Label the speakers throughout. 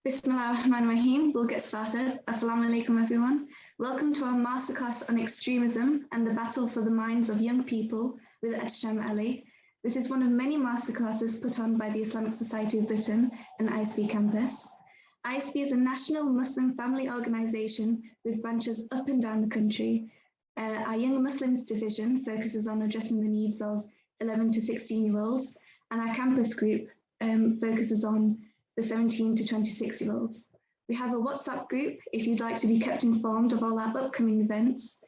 Speaker 1: Bismillahirrahmanirrahim. We'll get started. Assalamu alaikum, everyone. Welcome to our masterclass on extremism and the battle for the minds of young people with Ahtsham Ali. This is one of many masterclasses put on by the Islamic Society of Britain and ISB campus. ISB is a national Muslim family organisation with branches up and down the country. Our Young Muslims division focuses on addressing the needs of 11 to 16-year-olds, and our campus group focuses on the 17 to 26-year-olds. We have a WhatsApp group if you'd like to be kept informed of all our upcoming events.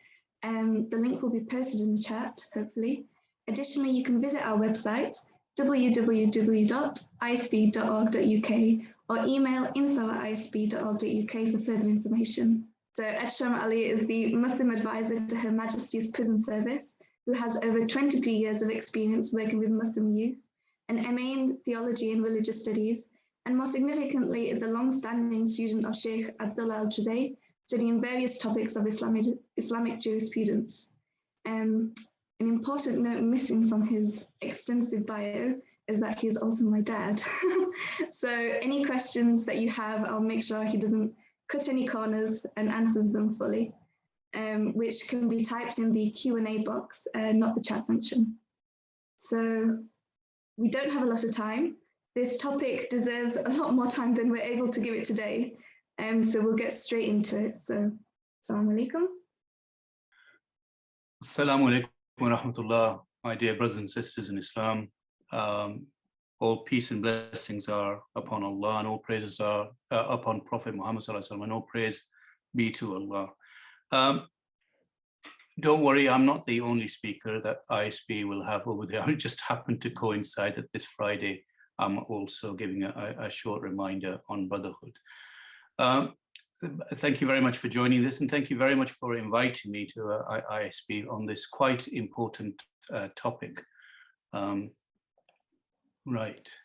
Speaker 1: The link will be posted in the chat, hopefully. Additionally, you can visit our website, www.isb.org.uk, or email info@isb.org.uk for further information. So Ahtsham Ali is the Muslim advisor to Her Majesty's Prison Service, who has over 23 years of experience working with Muslim youth, an MA in Theology and Religious Studies, and more significantly is a long-standing student of Sheikh Abdullah al-Juday, studying various topics of Islamic jurisprudence. An important note missing from his extensive bio is that he is also my dad. So any questions that you have, I'll make sure he doesn't cut any corners and answers them fully, which can be typed in the Q&A box, not the chat function. So we don't have a lot of time. This topic deserves a lot more time than we're able to give it today. So we'll get straight into it. So, Assalamu alaikum.
Speaker 2: Assalamu alaikum wa rahmatullah, my dear brothers and sisters in Islam. All peace and blessings are upon Allah, and all praises are upon Prophet Muhammad sallallahu alaihi wasallam, and all praise be to Allah. Don't worry, I'm not the only speaker that ISB will have over there. It just happened to coincide that this Friday I'm also giving a short reminder on brotherhood. Thank you very much for joining this, and thank you very much for inviting me to ISB on this quite important topic. Right.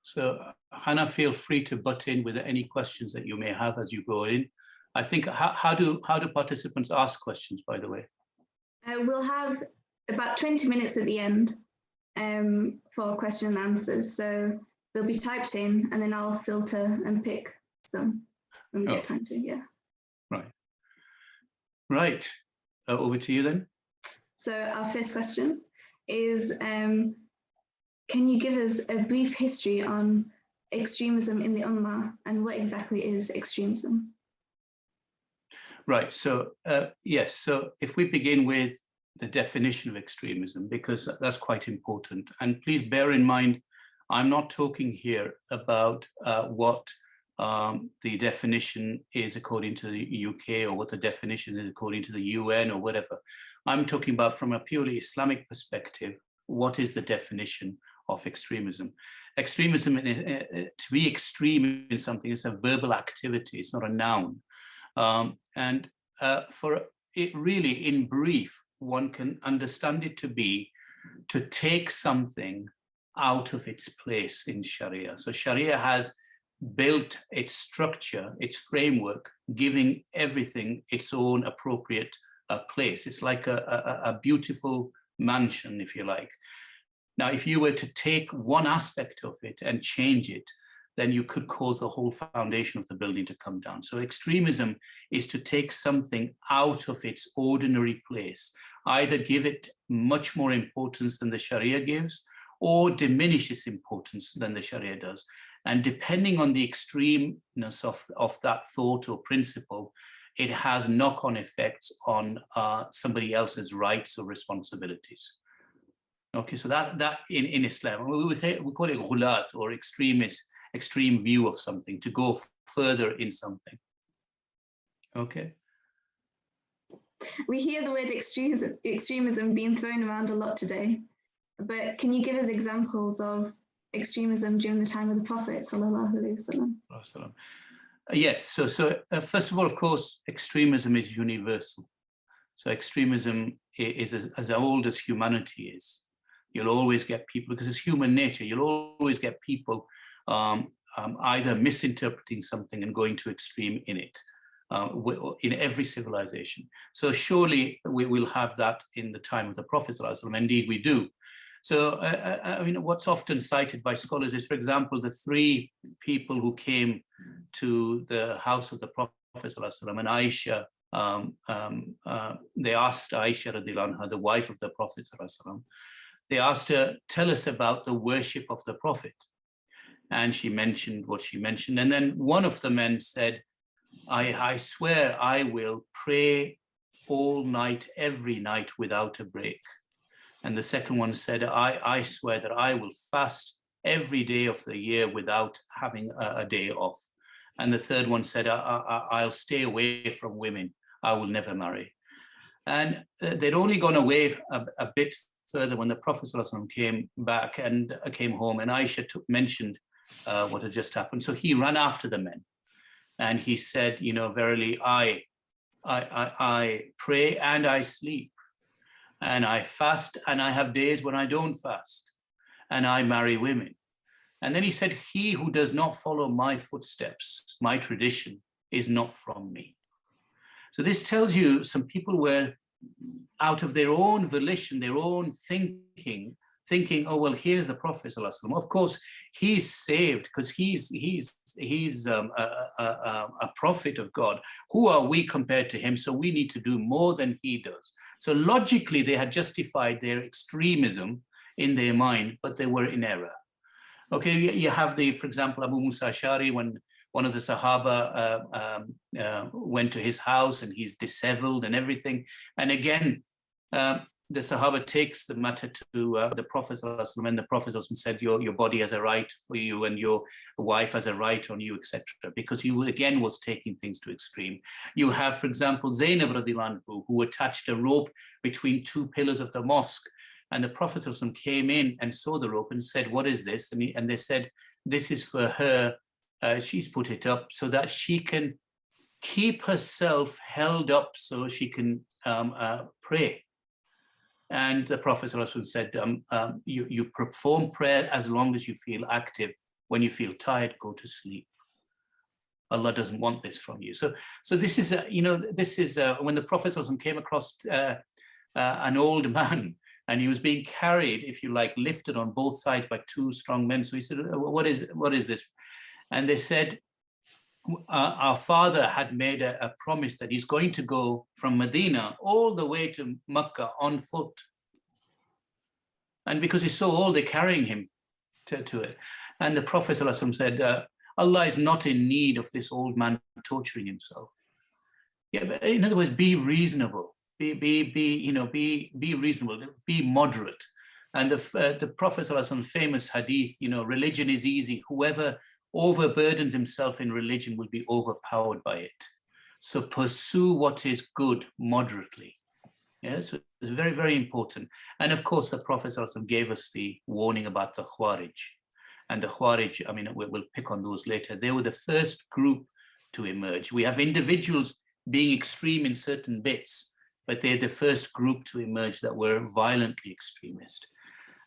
Speaker 2: So Hannah, feel free to butt in with any questions that you may have as you go in. I think, how do participants ask questions, by the way?
Speaker 1: We'll have about 20 minutes at the end for question and answers. So they'll be typed in and then I'll filter and pick some when we get time to, yeah.
Speaker 2: Right. Right. Over to you then.
Speaker 1: So our first question is, can you give us a brief history on extremism in the Ummah and what exactly is extremism?
Speaker 2: Right, so yes, so if we begin with the definition of extremism, because that's quite important. And please bear in mind, I'm not talking here about what the definition is according to the UK or what the definition is according to the UN or whatever. I'm talking about from a purely Islamic perspective, what is the definition of extremism? Extremism, to be extreme in something is a verbal activity, it's not a noun. For it really, in brief, one can understand it to be to take something out of its place in Sharia. So Sharia has built its structure, its framework, giving everything its own appropriate place. It's like a beautiful mansion, if you like. Now, if you were to take one aspect of it and change it, then you could cause the whole foundation of the building to come down. So extremism is to take something out of its ordinary place, either give it much more importance than the Sharia gives, or diminish its importance than the Sharia does. And depending on the extremeness of that thought or principle, it has knock-on effects on somebody else's rights or responsibilities. Okay, so that in Islam, we call it ghulat, or extreme view of something, to go further in something. Okay.
Speaker 1: We hear the word extremism being thrown around a lot today, but can you give us examples of extremism during the time of the Prophet sallallahu alaihi wasallam?
Speaker 2: Yes. So first of all, of course, extremism is universal. So extremism is as old as humanity is. You'll always get people, because it's human nature, you'll always get people either misinterpreting something and going to extreme in it, in every civilization. So surely we will have that in the time of the Prophet ﷺ. Indeed we do. So I mean, what's often cited by scholars is, for example, the three people who came to the house of the Prophet ﷺ, and Aisha, they asked Aisha radiallahu anha, the wife of the Prophet ﷺ, they asked her, tell us about the worship of the Prophet. And she mentioned what she mentioned. And then one of the men said, I swear I will pray all night, every night without a break. And the second one said, I swear that I will fast every day of the year without having a day off. And the third one said, I'll stay away from women. I will never marry. And they'd only gone away a bit further when the Prophet ﷺ came back and came home, and Aisha mentioned what had just happened. So he ran after the men and he said, verily, I pray and I sleep, and I fast, and I have days when I don't fast, and I marry women. And then he said, he who does not follow my footsteps, my tradition, is not from me. So this tells you some people were out of their own volition, their own thinking, oh, well, here's the Prophet ﷺ. Of course, he's saved because he's a prophet of God. Who are we compared to him? So we need to do more than he does. So logically, they had justified their extremism in their mind, but they were in error. Okay, you have for example, Abu Musa Ash'ari, when one of the Sahaba went to his house and he's disheveled and everything. And again, the Sahaba takes the matter to the Prophet ﷺ, and the Prophet ﷺ said, your body has a right for you and your wife has a right on you, etc. Because he again was taking things to extreme. You have, for example, Zainab radiallahu anhu, who attached a rope between two pillars of the mosque. And the Prophet ﷺ came in and saw the rope and said, what is this? And they said, this is for her. She's put it up so that she can keep herself held up so she can pray. And the Prophet ﷺ said, you perform prayer as long as you feel active. When you feel tired, go to sleep. Allah doesn't want this from you. So this is, this is when the Prophet ﷺ came across an old man, and he was being carried, if you like, lifted on both sides by two strong men. So he said, what is this? And they said, our father had made a promise that he's going to go from Medina all the way to Mecca on foot. And because he's so old, they're carrying him to it. And the Prophet ﷺ said, Allah is not in need of this old man torturing himself. Yeah, but in other words, be reasonable. Be reasonable, be moderate. And the Prophet ﷺ famous hadith, religion is easy. Whoever overburdens himself in religion will be overpowered by it. So pursue what is good moderately. Yeah, so it's very, very important. And of course, the Prophet ﷺ gave us the warning about the Khawarij. And the Khawarij, I mean, we'll pick on those later. They were the first group to emerge. We have individuals being extreme in certain bits, but they're the first group to emerge that were violently extremist.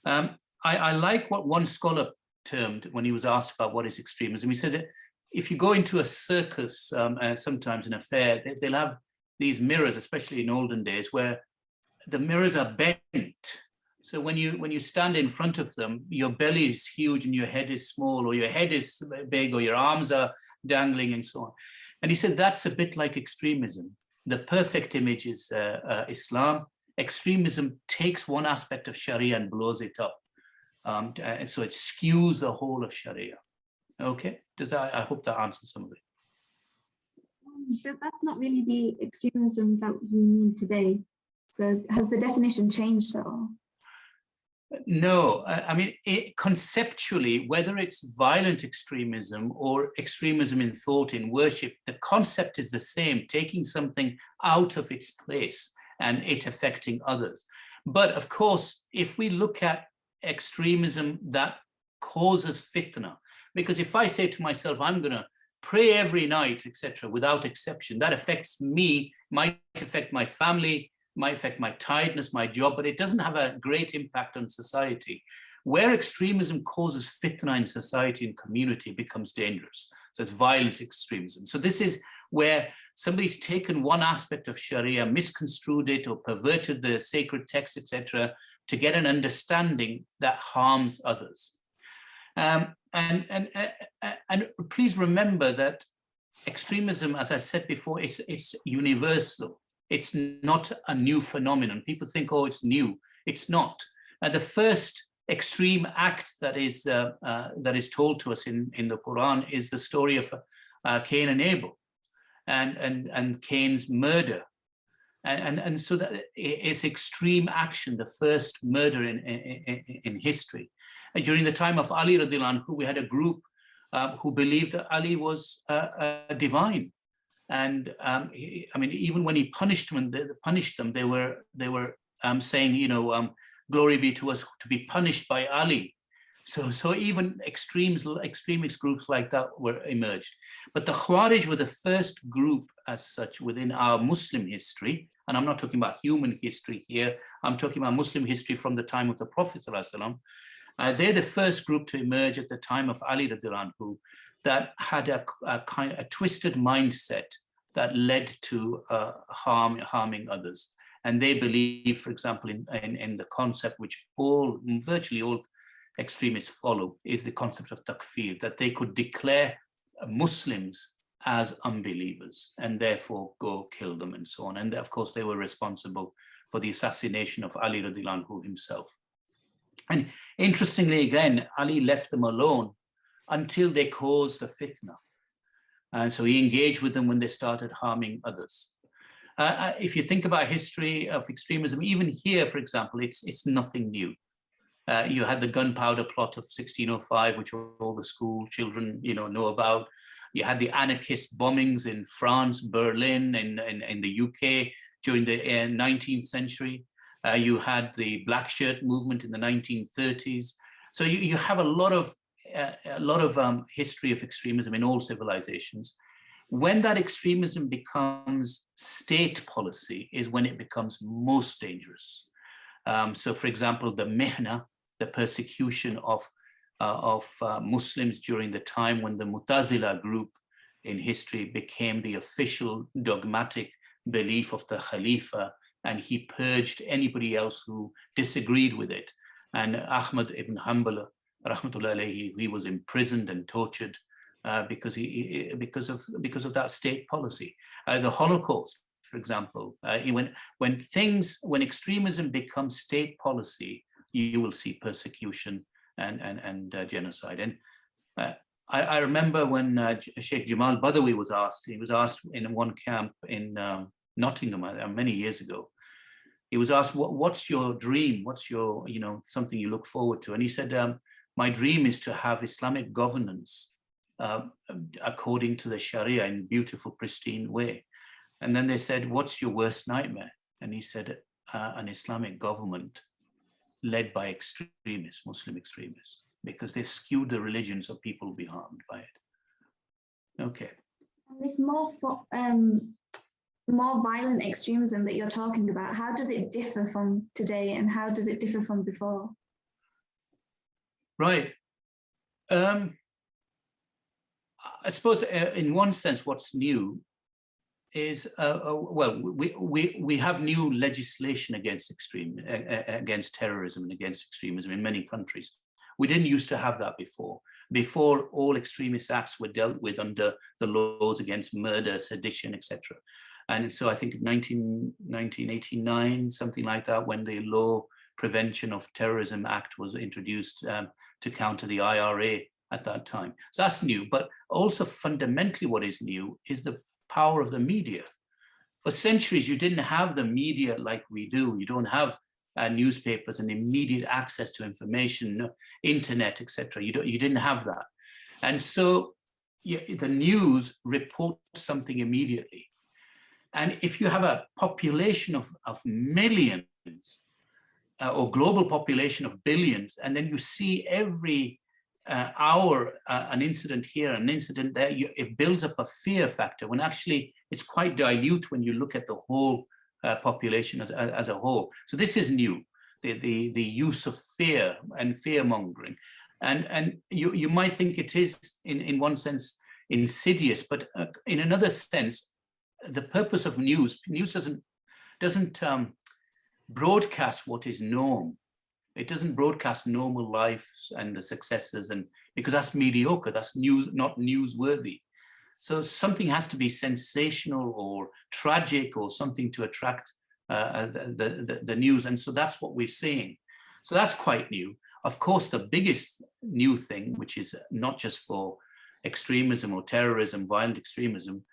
Speaker 2: I like what one scholar termed when he was asked about what is extremism. He says, if you go into a circus, sometimes an affair, they'll have these mirrors, especially in olden days, where the mirrors are bent. So when you stand in front of them, your belly is huge and your head is small, or your head is big, or your arms are dangling and so on. And he said, that's a bit like extremism. The perfect image is Islam. Extremism takes one aspect of Sharia and blows it up. And so it skews the whole of Sharia. Okay, I hope that answers some of it.
Speaker 1: But that's not really the extremism that we mean today. So has the definition changed at all?
Speaker 2: No, I mean, conceptually, whether it's violent extremism or extremism in thought, in worship, the concept is the same, taking something out of its place and it affecting others. But of course, if we look at extremism that causes fitna, because if I say to myself, I'm going to pray every night, etc., without exception, that affects me, might affect my family, might affect my tiredness, my job, but it doesn't have a great impact on society. Where extremism causes fitna in society and community, becomes dangerous. So it's violent extremism. So this is where somebody's taken one aspect of Sharia, misconstrued it or perverted the sacred text, etc., to get an understanding that harms others. And please remember that extremism, as I said before, it's universal. It's not a new phenomenon. People think, oh, it's new. It's not. The first extreme act that is told to us in the Quran is the story of Cain and Abel, and Cain's murder, and so that it's extreme action, the first murder in history. And during the time of Ali radiallahu anhu, we had a group who believed that Ali was divine, and I mean, even when he punished them, they were saying, you know, glory be to us to be punished by Ali. So even extremist groups like that were emerged. But the Khawarij were the first group as such within our Muslim history, and I'm not talking about human history here, I'm talking about Muslim history from the time of the Prophet ﷺ. They're the first group to emerge at the time of Ali radiallahu anhu that had a twisted mindset that led to harming others. And they believe, for example, in the concept which virtually all extremists follow, is the concept of takfir, that they could declare Muslims as unbelievers and therefore go kill them and so on. And of course, they were responsible for the assassination of Ali radiallahu anhu himself. And interestingly, again, Ali left them alone until they caused the fitna. And so he engaged with them when they started harming others. If you think about history of extremism, even here, for example, it's nothing new. You had the gunpowder plot of 1605, which all the school children, you know about. You had the anarchist bombings in France, Berlin, in the UK during the 19th century. You had the black shirt movement in the 1930s. So you have a lot of history of extremism in all civilizations. When that extremism becomes state policy is when it becomes most dangerous. So, for example, the mihna, the persecution of Muslims during the time when the Mu'tazila group in history became the official dogmatic belief of the Khalifa, and he purged anybody else who disagreed with it. And Ahmad ibn Hanbal, rahmatullahi alayhi, he was imprisoned and tortured because of that state policy. The Holocaust, for example, when extremism becomes state policy, you will see persecution and genocide. And I remember when Sheikh Jamal Badawi was asked, he was asked in one camp in Nottingham many years ago. He was asked, what's your dream? What's your, something you look forward to? And he said, my dream is to have Islamic governance according to the Sharia in a beautiful, pristine way. And then they said, what's your worst nightmare? And he said, an Islamic government led by extremists, Muslim extremists, because they've skewed the religion so people will be harmed by it. Okay.
Speaker 1: This more violent extremism that you're talking about, how does it differ from today and how does it differ from before?
Speaker 2: Right. I suppose in one sense, what's new is, we have new legislation against terrorism and against extremism in many countries. We didn't used to have that before. Before, all extremist acts were dealt with under the laws against murder, sedition, etc. And so I think 1989, something like that, when the Law Prevention of Terrorism Act was introduced to counter the IRA at that time. So that's new, but also fundamentally what is new is the power of the media. For centuries, you didn't have the media like we do. You don't have newspapers and immediate access to information, internet, etc. You didn't have that. And so the news reports something immediately. And if you have a population of millions or global population of billions, and then you see every hour an incident here, an incident there, it builds up a fear factor when actually it's quite dilute when you look at the whole population as a whole. So this is new, the use of fear and fear mongering. And you might think it is in one sense insidious, but in another sense, the purpose of news doesn't broadcast what is norm. It doesn't broadcast normal life and the successes, and because that's mediocre, that's news, not newsworthy. So something has to be sensational or tragic or something to attract the news. And so that's what we're seeing. So that's quite new. Of course, the biggest new thing, which is not just for extremism or terrorism, violent extremism,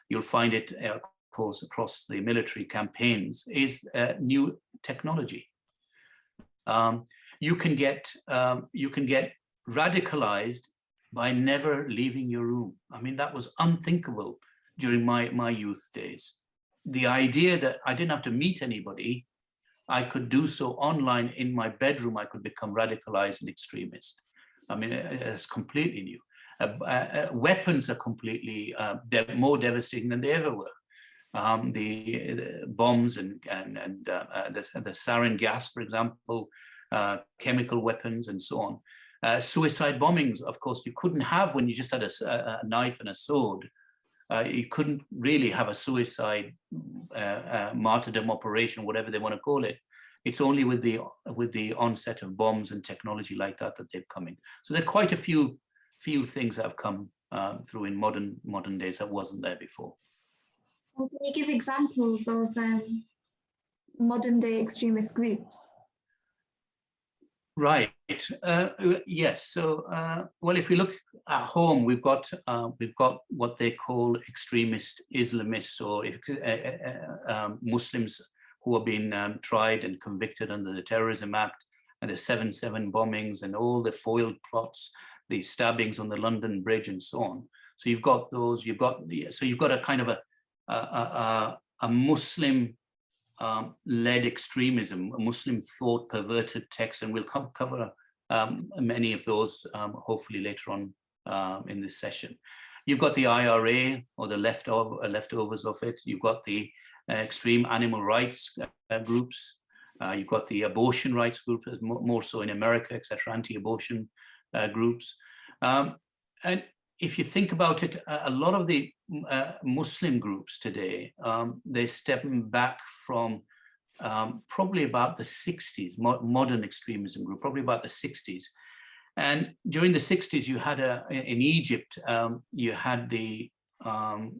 Speaker 2: you'll find it, of course, across the military campaigns, is new technology. You can get radicalized by never leaving your room. I mean, that was unthinkable during my youth days. The idea that I didn't have to meet anybody, I could do so online in my bedroom, I could become radicalized and extremist. I mean, it's completely new. Weapons are completely more devastating than they ever were. The bombs and the sarin gas, for example, chemical weapons and so on. Suicide bombings, of course, you couldn't have when you just had a knife and a sword. You couldn't really have a suicide martyrdom operation, whatever they want to call it. It's only with the onset of bombs and technology like that they've come in. So there are quite a few things that have come through in modern days that wasn't there before.
Speaker 1: Well, can you give examples of modern day extremist groups?
Speaker 2: Right. Yes. So, well, if we look at home, we've got what they call extremist Islamists, or Muslims who have been tried and convicted under the Terrorism Act and the 7/7 bombings and all the foiled plots, the stabbings on the London Bridge and so on. So you've got those. You've got a kind of a Muslim led extremism, a Muslim thought, perverted text, and we'll cover many of those hopefully later on in this session. You've got the IRA, or the leftovers of it. You've got the extreme animal rights groups. You've got the abortion rights group, more so in America, etc., anti-abortion groups. And if you think about it, a lot of the Muslim groups today, they're stepping back from probably about the 60s, modern extremism group, probably about the 60s. And during the 60s, you had in Egypt, you had the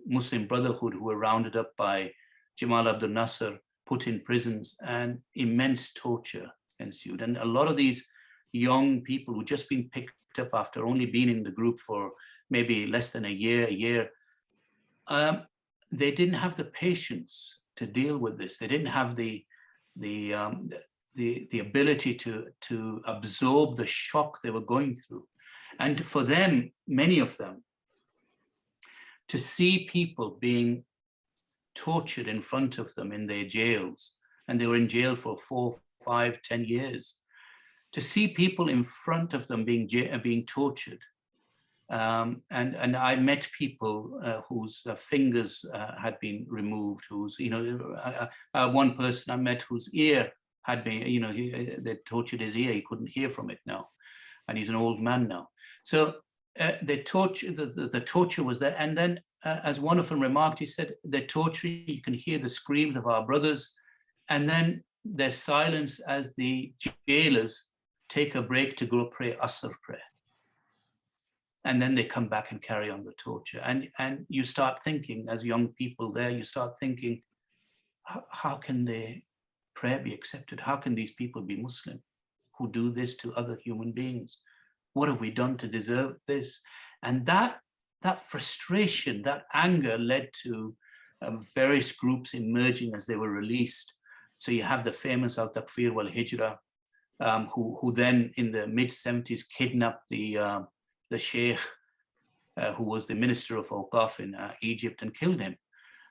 Speaker 2: Muslim Brotherhood, who were rounded up by Jamal Abdel Nasser, put in prisons, and immense torture ensued. And a lot of these young people who'd just been picked up after only being in the group for maybe less than a year, they didn't have the patience to deal with this. They didn't have the ability to absorb the shock they were going through. And for them, many of them, to see people being tortured in front of them in their jails, and they were in jail for 4, 5, 10 years, to see people in front of them being tortured. And I met people whose fingers had been removed, whose, one person I met whose ear had been, they tortured his ear, he couldn't hear from it now, and he's an old man now. So the torture was there. And then, as one of them remarked, he said, the torture, you can hear the screams of our brothers, and then there's silence as the jailers take a break to go pray Asr prayer. And then they come back and carry on the torture. And you start thinking, as young people there, you start thinking, how can their prayer be accepted? How can these people be Muslim who do this to other human beings? What have we done to deserve this? And that frustration, that anger led to various groups emerging as they were released. So you have the famous Al-Takfir wal-Hijra, who then in the mid-70s kidnapped the sheikh who was the minister of Awqaf in Egypt and killed him.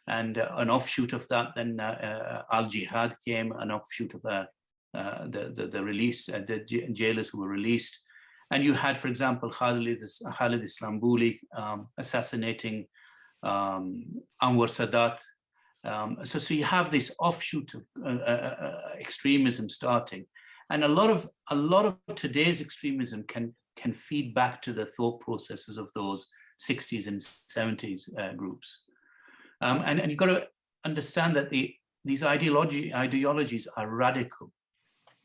Speaker 2: And an offshoot of that, then Al-Jihad came, an offshoot of the release, the jailers who were released. And you had, for example, Khalid Islambuli assassinating Anwar Sadat. So you have this offshoot of extremism starting. And a lot of today's extremism can feed back to the thought processes of those 60s and 70s groups. And you've got to understand that these ideologies are radical.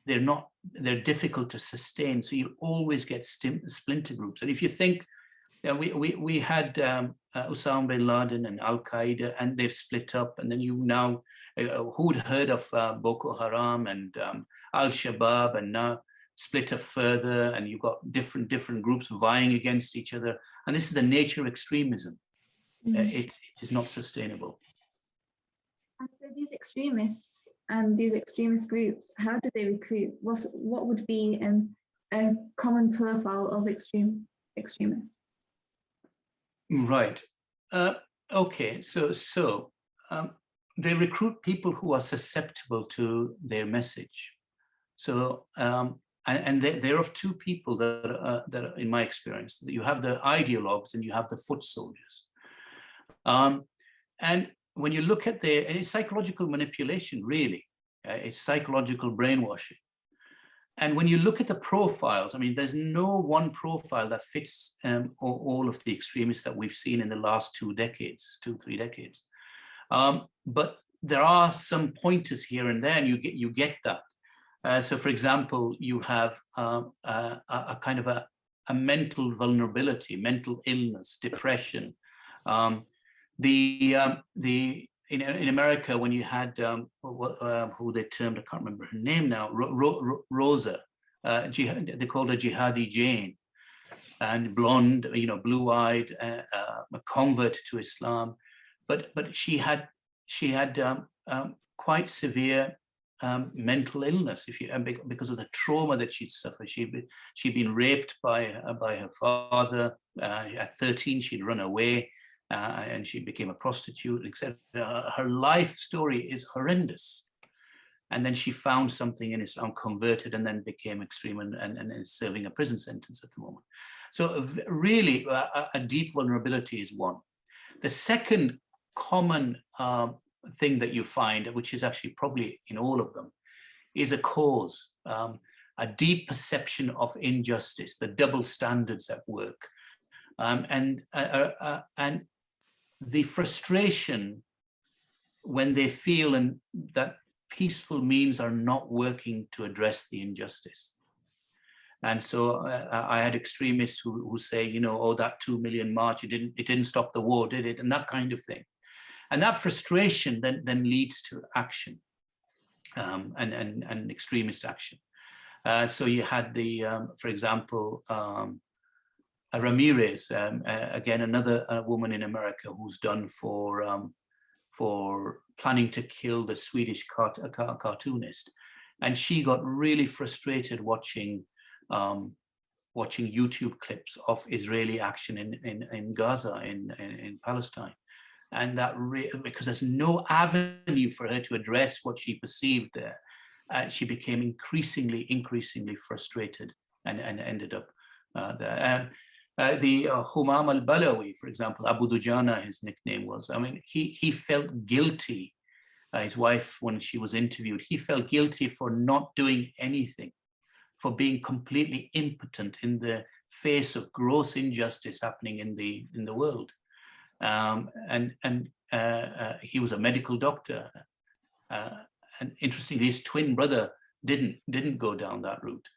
Speaker 2: They're difficult to sustain. So you always get splinter groups. And if you think, we had Osama bin Laden and Al-Qaeda, and they've split up. And then you now, who'd heard of Boko Haram and Al-Shabaab, and now split up further, and you've got different groups vying against each other. And this is the nature of extremism. It is not sustainable.
Speaker 1: And so these extremists and these extremist groups, how do they recruit? What would be a common profile of extremists?
Speaker 2: Right. Okay. So they recruit people who are susceptible to their message. So and they're of two people that are, in my experience, you have the ideologues and you have the foot soldiers. And when you look at it's psychological manipulation, really, it's psychological brainwashing. And when you look at the profiles, I mean, there's no one profile that fits all of the extremists that we've seen in the last 3 decades. But there are some pointers here and there, and you get that. So, for example, you have a kind of a mental vulnerability, mental illness, depression. In America, when you had who they termed, I can't remember her name now, Rosa, they called her Jihadi Jane, and blonde, blue-eyed, a convert to Islam, but she had quite severe mental illness, because of the trauma that she'd suffered. She'd been raped by her father. At 13, she'd run away. And she became a prostitute, etc. Her life story is horrendous. And then she found something in Islam, converted, and then became extreme and is serving a prison sentence at the moment. So really, a deep vulnerability is one. The second common thing that you find, which is actually probably in all of them, is a cause, a deep perception of injustice, the double standards at work. And the frustration when they feel that peaceful means are not working to address the injustice. And so I had extremists who say, oh, that 2 million march, it didn't stop the war, did it? And that kind of thing. And that frustration then leads to action, and extremist action. So you had for example, Ramirez, again, another woman in America who's done for planning to kill the Swedish cartoonist, and she got really frustrated watching YouTube clips of Israeli action in Gaza, in Palestine, and because there's no avenue for her to address what she perceived there, she became increasingly frustrated and ended up there. The Humam al-Balawi, for example, Abu Dujana, his nickname was. I mean, he felt guilty. His wife, when she was interviewed, he felt guilty for not doing anything, for being completely impotent in the face of gross injustice happening in the world. And he was a medical doctor, and interestingly, his twin brother didn't go down that route.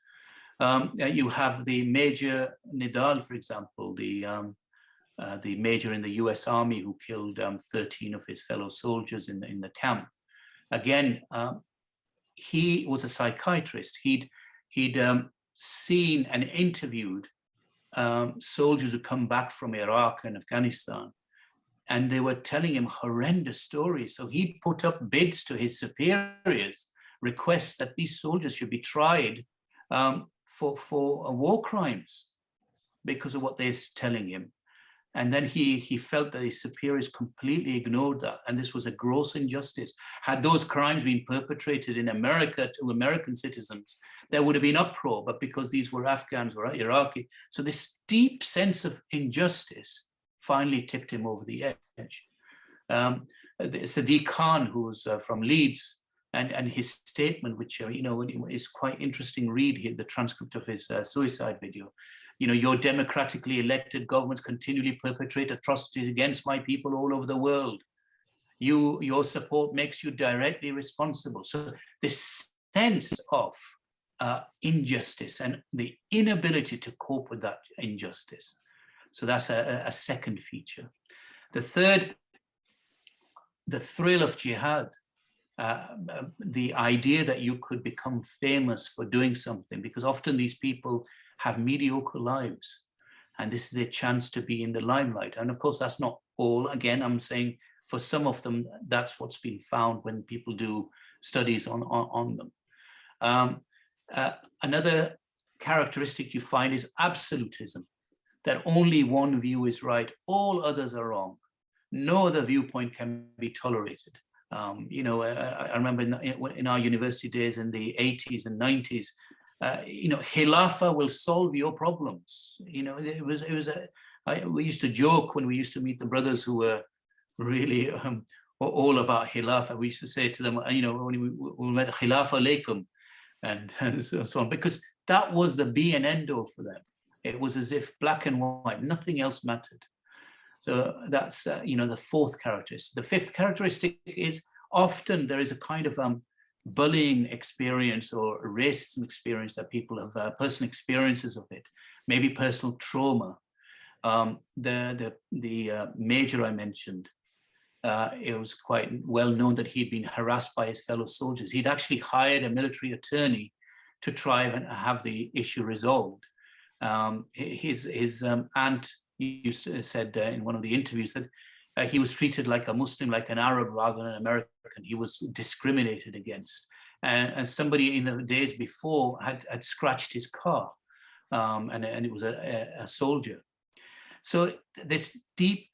Speaker 2: You have the Major Nidal, for example, the major in the U.S. Army who killed 13 of his fellow soldiers in the camp. Again, he was a psychiatrist. He'd seen and interviewed soldiers who come back from Iraq and Afghanistan, and they were telling him horrendous stories. So he'd put up bids to his superiors, requests that these soldiers should be tried for war crimes because of what they're telling him. And then he felt that his superiors completely ignored that. And this was a gross injustice. Had those crimes been perpetrated in America to American citizens, there would have been uproar, but because these were Afghans or Iraqi. So this deep sense of injustice finally tipped him over the edge. Sadiq Khan, who's from Leeds, and his statement, which is quite interesting read here, the transcript of his suicide video. Your democratically elected governments continually perpetrate atrocities against my people all over the world. Your support makes you directly responsible. So this sense of injustice and the inability to cope with that injustice. So that's a second feature. The third, the thrill of jihad, the idea that you could become famous for doing something, because often these people have mediocre lives, and this is their chance to be in the limelight. And of course, that's not all. Again, I'm saying for some of them, that's what's been found when people do studies on them. Another characteristic you find is absolutism, that only one view is right, all others are wrong. No other viewpoint can be tolerated. I remember in our university days in the 80s and 90s, Khilafah will solve your problems. We used to joke when we used to meet the brothers who were really all about Khilafah. We used to say to them, when we met, Khilafah alaikum, and so on, because that was the be and end all for them. It was as if black and white, nothing else mattered. So that's, the fourth characteristic. The fifth characteristic is often there is a kind of bullying experience or racism experience that people have, personal experiences of it, maybe personal trauma. The major I mentioned, it was quite well known that he'd been harassed by his fellow soldiers. He'd actually hired a military attorney to try and have the issue resolved. His aunt said in one of the interviews that he was treated like a Muslim, like an Arab rather than an American. He was discriminated against. And somebody in the days before had scratched his car, and it was a soldier. So this deep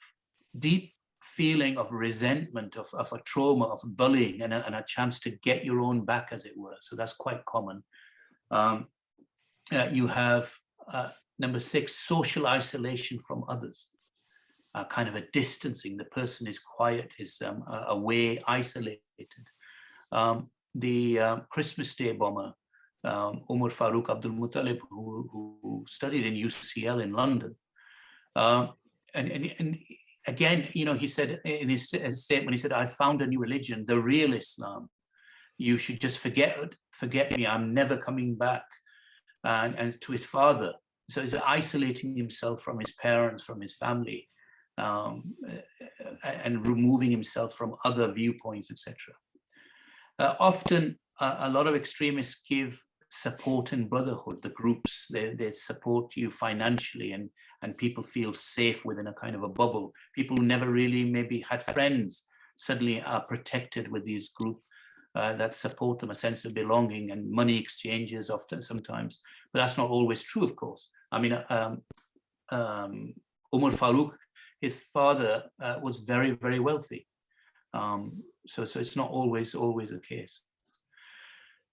Speaker 2: feeling of resentment, of a trauma, of bullying, and a chance to get your own back, as it were. So that's quite common. You have number 6, social isolation from others, kind of a distancing. The person is quiet, is away, isolated. The Christmas Day bomber, Umar Farooq Abdul Muttalib, who studied in UCL in London. And again, he said in his statement, he said, "I found a new religion, the real Islam. You should just forget me. I'm never coming back." And to his father. So he's isolating himself from his parents, from his family, and removing himself from other viewpoints, etc. Often, a lot of extremists give support and brotherhood. The groups, they support you financially, and people feel safe within a kind of a bubble. People who never really maybe had friends suddenly are protected with these groups that support them, a sense of belonging, and money exchanges often sometimes. But that's not always true, of course. I mean, Umar Farooq, his father was very, very wealthy. So it's not always the case.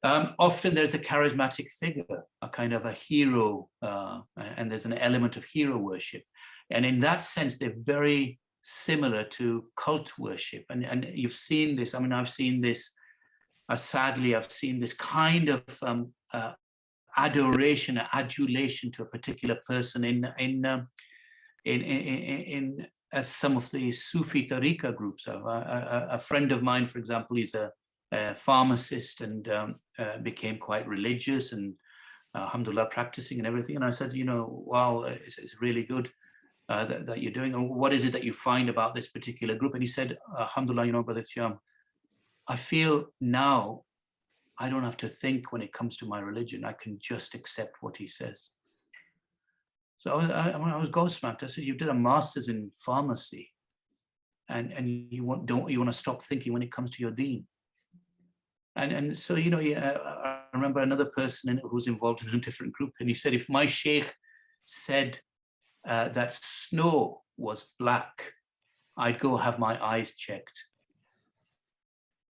Speaker 2: Often there's a charismatic figure, a kind of a hero, and there's an element of hero worship. And in that sense, they're very similar to cult worship. And you've seen this, I mean, I've seen this, sadly, I've seen this kind of adoration, adulation to a particular person in some of the Sufi tariqa groups. A friend of mine, for example, he's a pharmacist and became quite religious and alhamdulillah practicing and everything. And I said, wow, it's really good that you're doing. And what is it that you find about this particular group? And he said, alhamdulillah, Brother Ahtsham, I feel now I don't have to think when it comes to my religion. I can just accept what he says. So I was gobsmacked. I said, you did a master's in pharmacy, and you want to stop thinking when it comes to your deen. And so, I remember another person who was involved in a different group, and he said, if my sheikh said that snow was black, I'd go have my eyes checked.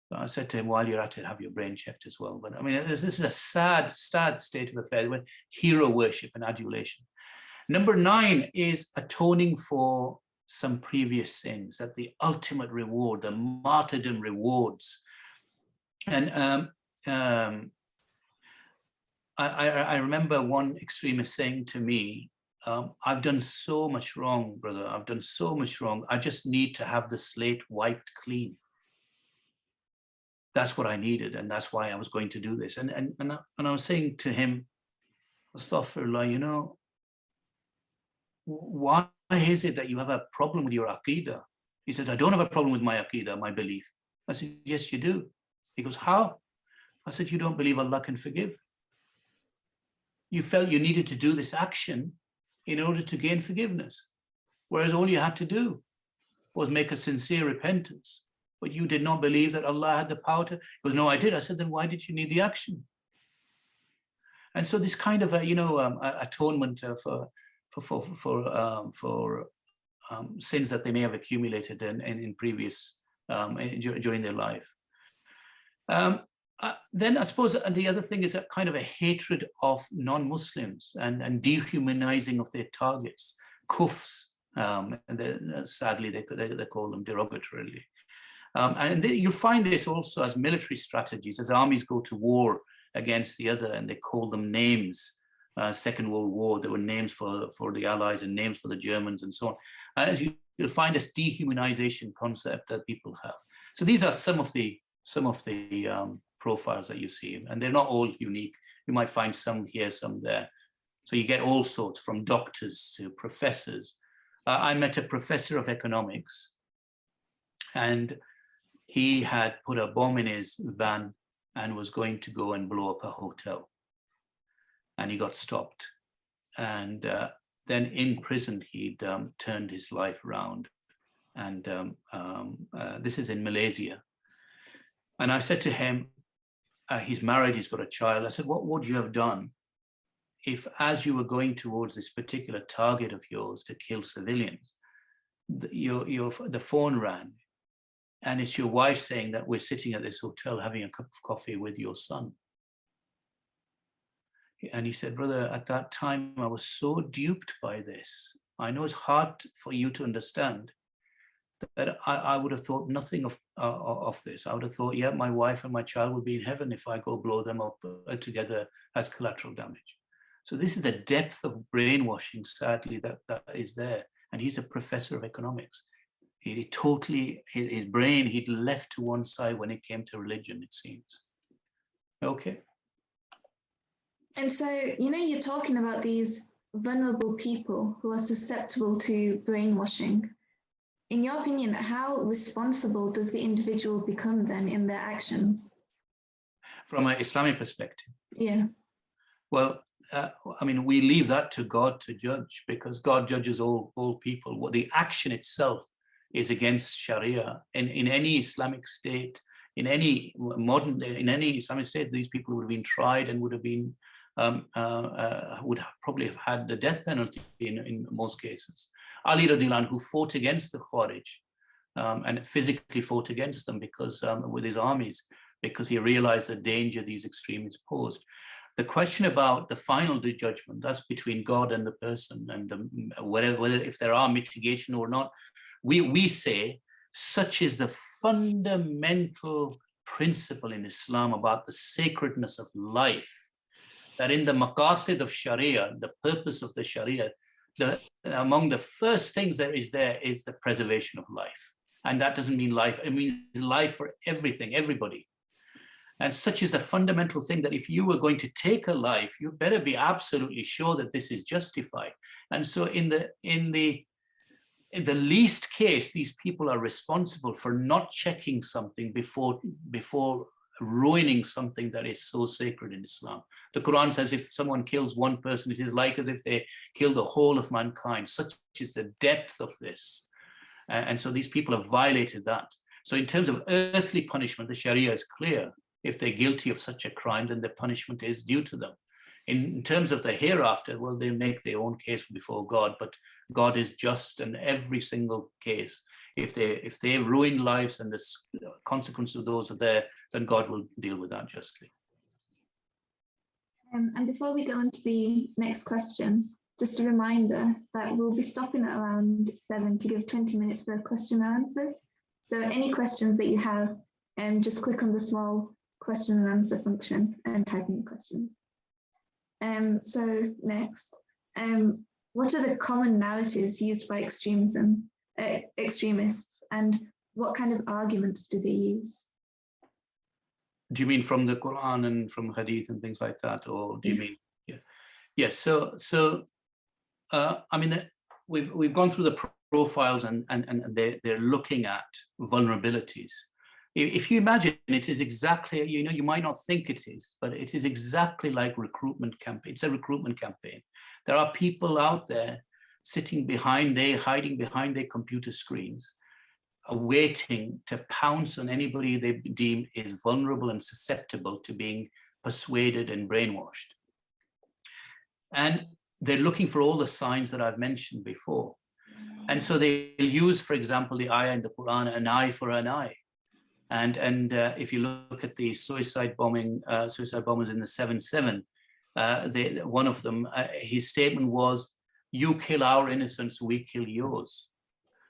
Speaker 2: So I said to him, while you're at it, have your brain checked as well. But I mean, this is a sad state of affairs with hero worship and adulation. Number 9 is atoning for some previous sins, that the ultimate reward, the martyrdom rewards. And I remember one extremist saying to me, I've done so much wrong, brother. I've done so much wrong. I just need to have the slate wiped clean. That's what I needed, and that's why I was going to do this. And I was saying to him, Astaghfirullah, why is it that you have a problem with your aqidah? He said, I don't have a problem with my aqidah, my belief. I said, yes, you do. He goes, how? I said, you don't believe Allah can forgive. You felt you needed to do this action in order to gain forgiveness, whereas all you had to do was make a sincere repentance. But you did not believe that Allah had the power to. He goes, no, I did. I said, then why did you need the action? And so this kind of atonement for sins that they may have accumulated in previous during their life. Then I suppose the other thing is a kind of a hatred of non-Muslims and dehumanizing of their targets, kufs. Sadly, they call them derogatorily. And you find this also as military strategies, as armies go to war against the other, and they call them names. Second World War, there were names for the Allies and names for the Germans and so on. As you'll find this dehumanization concept that people have. So these are some of the profiles that you see, and they're not all unique. You might find some here, some there. So you get all sorts, from doctors to professors. I met a professor of economics, and he had put a bomb in his van and was going to go and blow up a hotel. And he got stopped. And then in prison, he'd turned his life around. And this is in Malaysia. And I said to him, he's married, he's got a child. I said, what would you have done if, as you were going towards this particular target of yours to kill civilians, the phone rang, and it's your wife saying that we're sitting at this hotel having a cup of coffee with your son? And he said, brother, at that time, I was so duped by this. I know it's hard for you to understand that I would have thought nothing of this. I would have thought, yeah, my wife and my child will be in heaven if I go blow them up together as collateral damage. So this is the depth of brainwashing, sadly, that is there. And he's a professor of economics. He totally, his brain, he'd left to one side when it came to religion, it seems. Okay.
Speaker 1: And so, you're talking about these vulnerable people who are susceptible to brainwashing. In your opinion, how responsible does the individual become then in their actions?
Speaker 2: From an Islamic perspective?
Speaker 1: Yeah.
Speaker 2: Well, we leave that to God to judge, because God judges all people. What the action itself is against Sharia. In any Islamic state, in any Islamic state, these people would have been tried and would have been would probably have had the death penalty in most cases. Ali radiallahu anhu fought against the Khawarij and physically fought against them because with his armies, because he realized the danger these extremists posed. The question about the final judgment, that's between God and the person, and whether if there are mitigation or not. We say such is the fundamental principle in Islam about the sacredness of life, that in the maqasid of Sharia, the purpose of the Sharia, among the first things there is the preservation of life. And that doesn't mean life, it means life for everything, everybody. And such is the fundamental thing that if you were going to take a life, you better be absolutely sure that this is justified. And so in the least case, these people are responsible for not checking something before ruining something that is so sacred in Islam. The Quran says if someone kills one person, it is like as if they kill the whole of mankind. Such is the depth of this. And so these people have violated that. So in terms of earthly punishment, the Sharia is clear. If they're guilty of such a crime, then the punishment is due to them. In terms of the hereafter, well, they make their own case before God, but God is just in every single case. If they ruin lives and the consequences of those are there, then God will deal with that justly.
Speaker 1: And before we go on to the next question, just a reminder that we'll be stopping at around 7 to give 20 minutes for question and answers. So any questions that you have, just click on the small question and answer function and type in questions. So next, what are the common narratives used by extremists, and what kind of arguments do they use?
Speaker 2: Do you mean from the Quran and from Hadith and things like that, or do you mean? Yeah. Yes. So we've gone through the profiles and they're looking at vulnerabilities. If you imagine, it is exactly, you might not think it is, but it is exactly like recruitment campaign. It's a recruitment campaign. There are people out there sitting hiding behind their computer screens, waiting to pounce on anybody they deem is vulnerable and susceptible to being persuaded and brainwashed. And they're looking for all the signs that I've mentioned before. And so they use, for example, the ayah in the Quran, an eye for an eye. And if you look at the suicide bombers in the 7/7, one of them, his statement was, "You kill our innocents, we kill yours."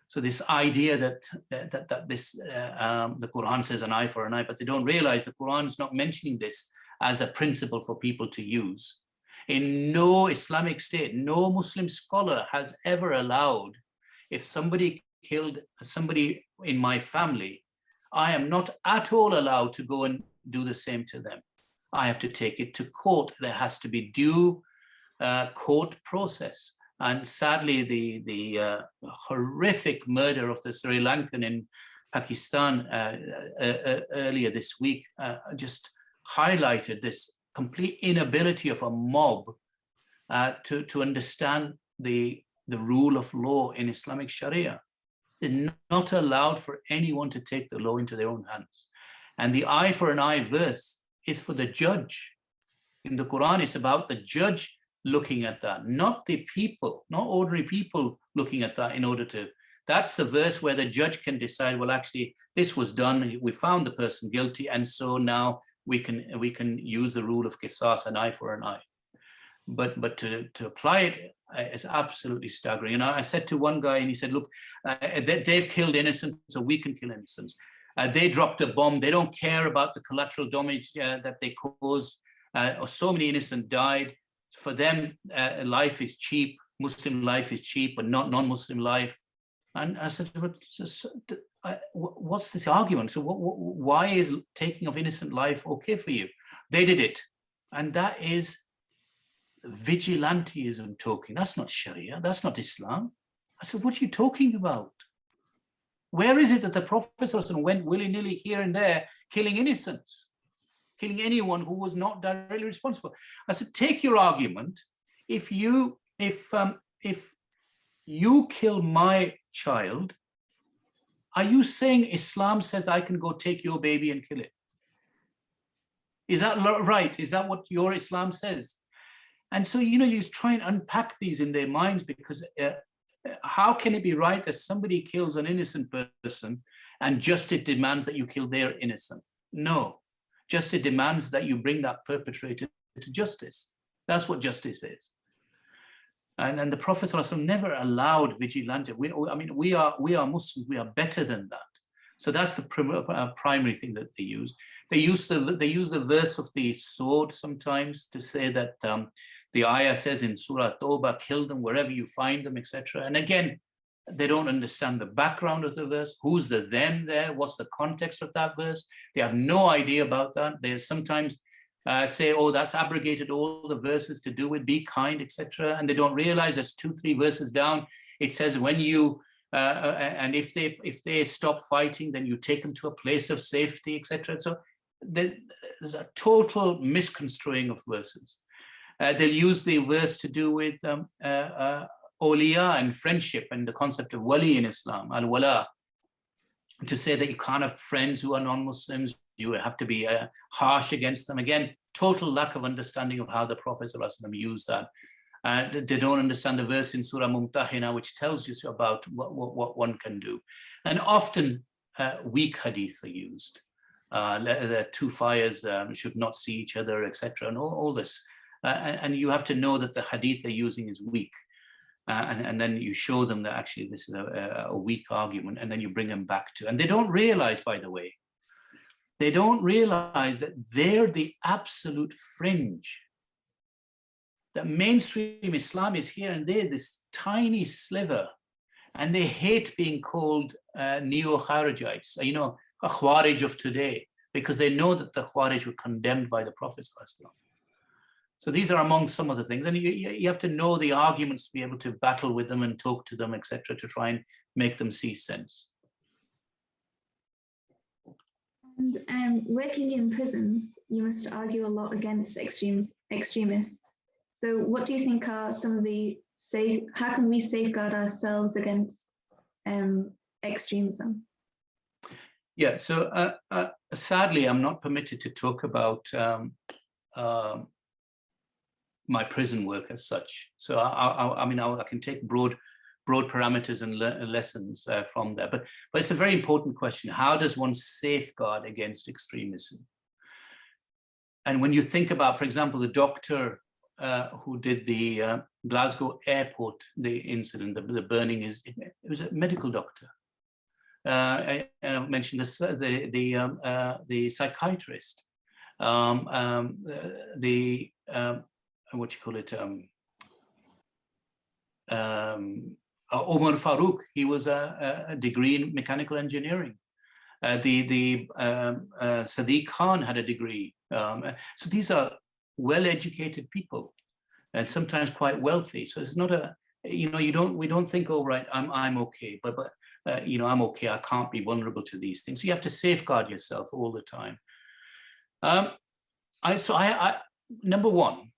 Speaker 2: So this idea that the Quran says an eye for an eye, but they don't realize the Quran is not mentioning this as a principle for people to use. In no Islamic state, no Muslim scholar has ever allowed, if somebody killed somebody in my family, I am not at all allowed to go and do the same to them. I have to take it to court. There has to be due court process. And sadly, the horrific murder of the Sri Lankan in Pakistan earlier this week just highlighted this complete inability of a mob to understand the rule of law in Islamic Sharia. They're not allowed for anyone to take the law into their own hands. And the eye for an eye verse is for the judge. In the Quran, it's about the judge looking at that, not the people, not ordinary people looking at that in order to, that's the verse where the judge can decide, well, actually, this was done, we found the person guilty, and so now we can use the rule of qisas, an eye for an eye. But to apply it is absolutely staggering. And I said to one guy, and he said, look, they've killed innocents, so we can kill innocents. They dropped a bomb. They don't care about the collateral damage that they caused. Or so many innocents died. For them, life is cheap. Muslim life is cheap, but not non-Muslim life. And I said, what's this argument? So why is taking of innocent life okay for you? They did it. And that is vigilantism talking. That's not Sharia. That's not Islam. I said, what are you talking about? Where is it that the Prophet went willy-nilly here and there, killing innocents, killing anyone who was not directly responsible? I said, take your argument. If you kill my child, are you saying Islam says I can go take your baby and kill it? Is that right? Is that what your Islam says? And so, you try and unpack these in their minds, because how can it be right that somebody kills an innocent person and justice demands that you kill their innocent? No, justice demands that you bring that perpetrator to justice. That's what justice is. And the Prophet ﷺ never allowed vigilante. We are Muslims. We are better than that. So that's the primary thing that they use. They use the verse of the sword sometimes to say that the ayah says in Surah Tawbah, kill them wherever you find them, etc. And again, they don't understand the background of the verse. Who's the them there? What's the context of that verse? They have no idea about that. They sometimes say, oh, that's abrogated all the verses to do with be kind, etc. And they don't realize there's 2-3 verses down. It says when you and if they stop fighting, then you take them to a place of safety, etc. So there's a total misconstruing of verses. They'll use the verse to do with awliya and friendship and the concept of wali in Islam, al-wala, to say that you can't have friends who are non-Muslims, you have to be harsh against them. Again, total lack of understanding of how the Prophet ﷺ used that. They don't understand the verse in Surah Mumtahina, which tells you about what one can do. And often weak hadiths are used. The two fires should not see each other, etc. And all this. And you have to know that the hadith they're using is weak. And then you show them that actually this is a weak argument, and then you bring them back to, and they don't realize, by the way, they don't realize that they're the absolute fringe. That mainstream Islam is here and there, this tiny sliver, and they hate being called neo-Kharijites, a Khawarij of today, because they know that the Khawarij were condemned by the Prophet ﷺ. So these are among some of the things, and you have to know the arguments to be able to battle with them and talk to them, etc., to try and make them see sense.
Speaker 1: And working in prisons, you must argue a lot against extremists. So what do you think are some of the how can we safeguard ourselves against extremism?
Speaker 2: Yeah, so sadly, I'm not permitted to talk about my prison work as such. So I mean, I can take broad parameters and lessons from there. But it's a very important question. How does one safeguard against extremism? And when you think about, for example, the doctor who did the Glasgow airport, the incident, the burning, it was a medical doctor. I mentioned this, the psychiatrist, what you call it, Omar Farouk. He was a degree in mechanical engineering. Sadiq Khan had a degree. So these are well-educated people, and sometimes quite wealthy. So it's not a, we don't think, oh right, I'm okay, but I'm okay. I can't be vulnerable to these things. So you have to safeguard yourself all the time. Number one,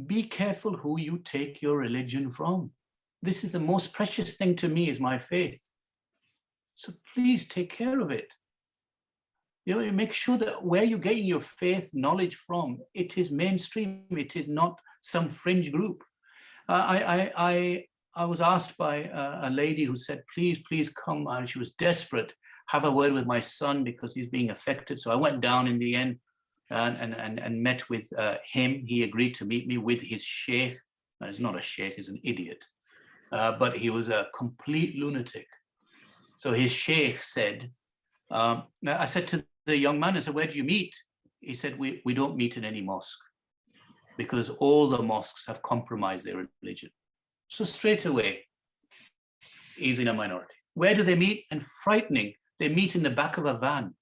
Speaker 2: be careful who you take your religion from. This is the most precious thing to me, is my faith. So please take care of it. You make sure that where you're getting your faith knowledge from, it is mainstream. It is not some fringe group. I was asked by a lady who said, please come. And she was desperate. Have a word with my son because he's being affected. So I went down in the end and met with him. He agreed to meet me with his sheikh. He's not a sheikh, he's an idiot. But he was a complete lunatic. So his sheikh said, I said to the young man, I said, where do you meet? He said, we don't meet in any mosque because all the mosques have compromised their religion. So straight away, he's in a minority. Where do they meet? And frightening, they meet in the back of a van.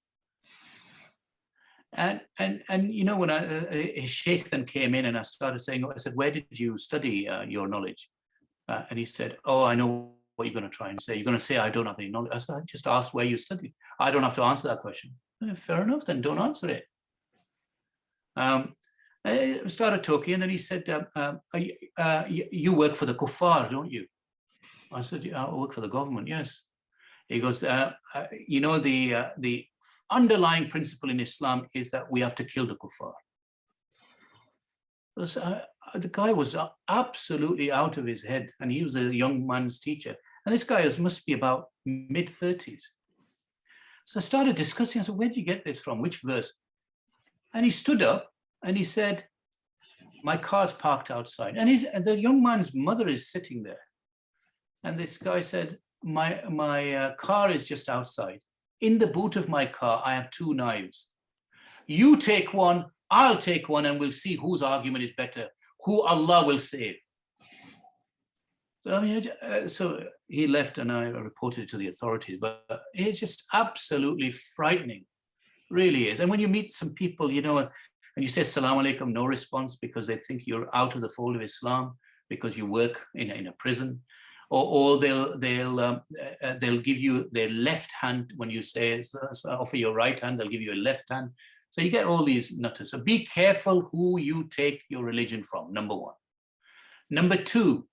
Speaker 2: And when his sheikh then came in and I started saying, I said, where did you study your knowledge? And he said, oh, I know what you're going to try and say. You're going to say, I don't have any knowledge. I said, I just asked where you studied. I don't have to answer that question. Fair enough, then don't answer it. I started talking, and then he said, you work for the kuffar, don't you? I said, yeah, I work for the government, yes. He goes, the underlying principle in Islam is that we have to kill the kuffar. So, the guy was absolutely out of his head, and he was a young man's teacher. And this guy must be about mid-30s. So I started discussing. I said, where did you get this from? Which verse? And he stood up and he said, my car's parked outside. And the young man's mother is sitting there. And this guy said, my car is just outside. In the boot of my car, I have 2 knives. You take one, I'll take one, and we'll see whose argument is better, who Allah will save. So he left, and I reported it to the authorities, but it's just absolutely frightening, really is. And when you meet some people, and you say Assalamu alaikum, no response because they think you're out of the fold of Islam because you work in a prison, or they'll give you their left hand when you say offer your right hand, they'll give you a left hand. So you get all these nutters. So be careful who you take your religion from, number one. Number two,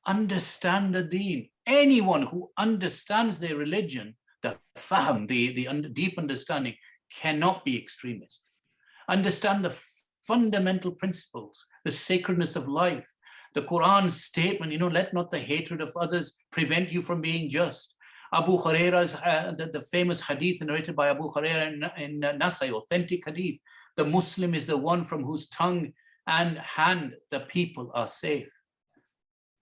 Speaker 2: understand the deen. Anyone who understands their religion, the fahm, the deep understanding, cannot be extremist. Understand the fundamental principles, the sacredness of life, the Quran's statement, let not the hatred of others prevent you from being just. Abu Huraira's, the famous hadith narrated by Abu Huraira in Nasai, authentic hadith, the Muslim is the one from whose tongue and hand the people are safe.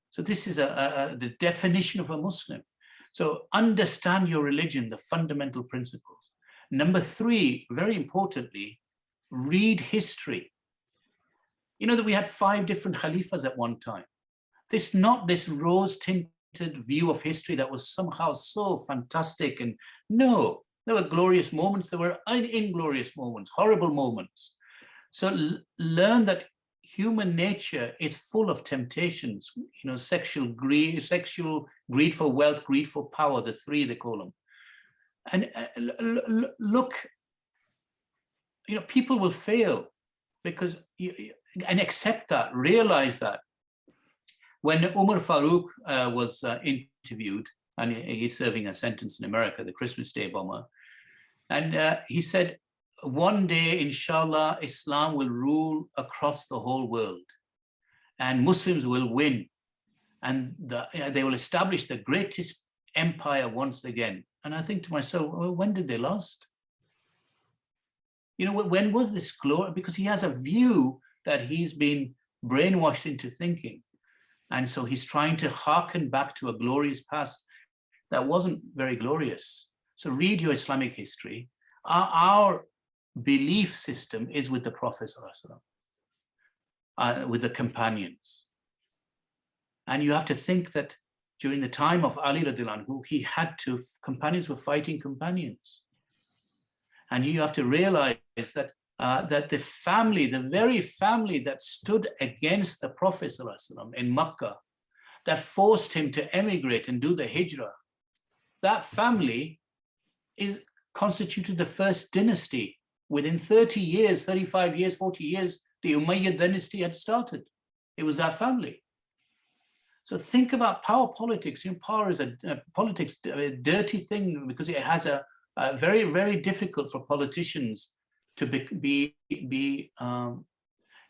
Speaker 2: So this is the definition of a Muslim. So understand your religion, the fundamental principles. Number three, very importantly, read history. You know that we had 5 different Khalifas at one time. Not this rose-tinted view of history that was somehow so fantastic. And no, there were glorious moments, there were inglorious moments, horrible moments. So learn that human nature is full of temptations, sexual greed for wealth, greed for power, the three they call them. And look, people will fail because, and accept that, realize that. When Umar Farooq was interviewed, and he's serving a sentence in America, the Christmas Day bomber, and he said, one day, inshallah, Islam will rule across the whole world and Muslims will win and they will establish the greatest empire once again. And I think to myself, well, when did they last? When was this glory? Because he has a view that he's been brainwashed into thinking. And so he's trying to hearken back to a glorious past that wasn't very glorious. So read your Islamic history. Our belief system is with the Prophet with the companions. And you have to think that during the time of Ali radiallahu anhu, companions were fighting companions. And you have to realize that that the very family that stood against the Prophet in Makkah, that forced him to emigrate and do the hijrah, that family constituted the first dynasty. Within 30 years, 35 years, 40 years, the Umayyad dynasty had started. It was that family. So think about power politics. Power is a dirty thing because it has a very, very difficult for politicians to be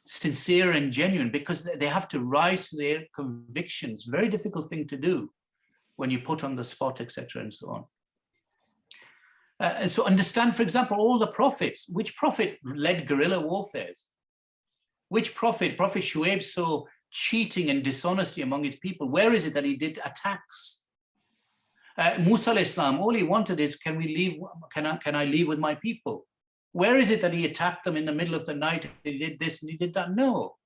Speaker 2: sincere and genuine because they have to rise to their convictions. Very difficult thing to do when you put on the spot, etc., and so on. And so understand, for example, all the prophets. Which prophet led guerrilla warfares? Which prophet? Prophet Shuaib saw cheating and dishonesty among his people. Where is it that he did attacks? Musa alayhi salam, all he wanted is, can I leave with my people? Where is it that he attacked them in the middle of the night? He did this and he did that? No.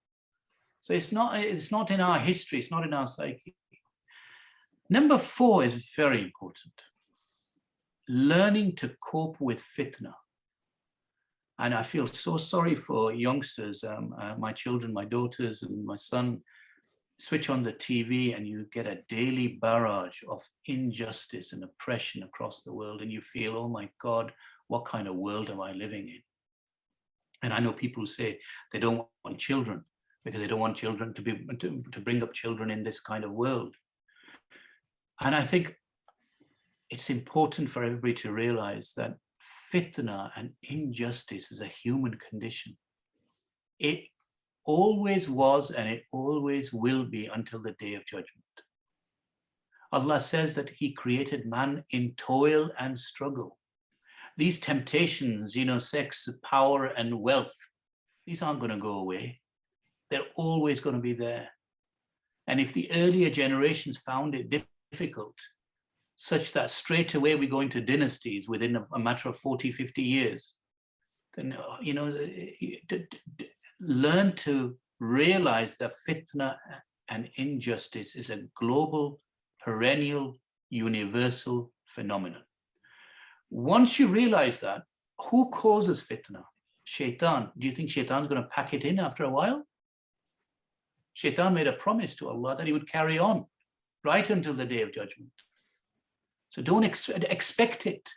Speaker 2: So it's not in our history. It's not in our psyche. Number 4 is very important. Learning to cope with fitna. And I feel so sorry for youngsters, my children, my daughters and my son. Switch on the TV and you get a daily barrage of injustice and oppression across the world and you feel, oh my God, what kind of world am I living in? And I know people who say they don't want children because they don't want children to bring up children in this kind of world. And I think it's important for everybody to realize that fitna and injustice is a human condition. It always was and it always will be until the day of judgment. Allah says that he created man in toil and struggle. These temptations, sex, power, and wealth, these aren't going to go away. They're always going to be there. And if the earlier generations found it difficult, such that straight away we go into dynasties within a matter of 40, 50 years, then, learn to realize that fitna and injustice is a global, perennial, universal phenomenon. Once you realize that, who causes fitna? Shaitan. Do you think Shaitan's going to pack it in after a while? Shaitan made a promise to Allah that he would carry on right until the day of judgment. So don't expect it.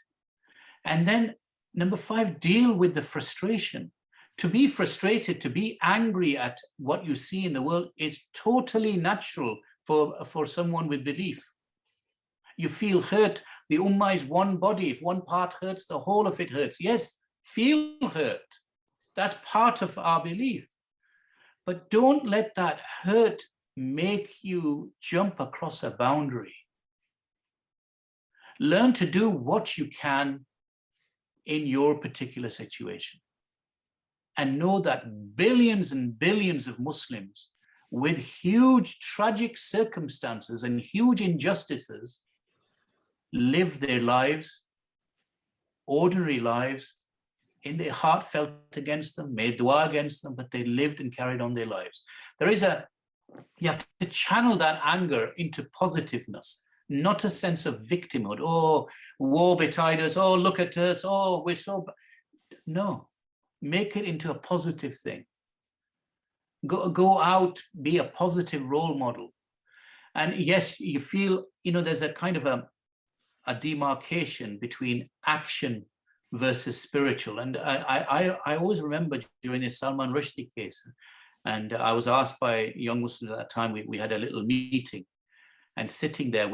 Speaker 2: And then number 5, deal with the frustration. To be frustrated, to be angry at what you see in the world is totally natural for someone with belief. You feel hurt. The ummah is one body. If one part hurts, the whole of it hurts. Yes, feel hurt. That's part of our belief. But don't let that hurt make you jump across a boundary. Learn to do what you can in your particular situation. And know that billions and billions of Muslims with huge tragic circumstances and huge injustices live their lives, ordinary lives, in their heart felt against them, made dua against them, but they lived and carried on their lives. You have to channel that anger into positiveness, not a sense of victimhood. Oh, woe betide us. Oh, look at us. Oh, we're so bad. No. Make it into a positive thing. Go out, be a positive role model. And yes, you feel, there's a kind of a demarcation between action versus spiritual. And I always remember during the Salman Rushdie case, and I was asked by young Muslims at that time, we had a little meeting, and sitting there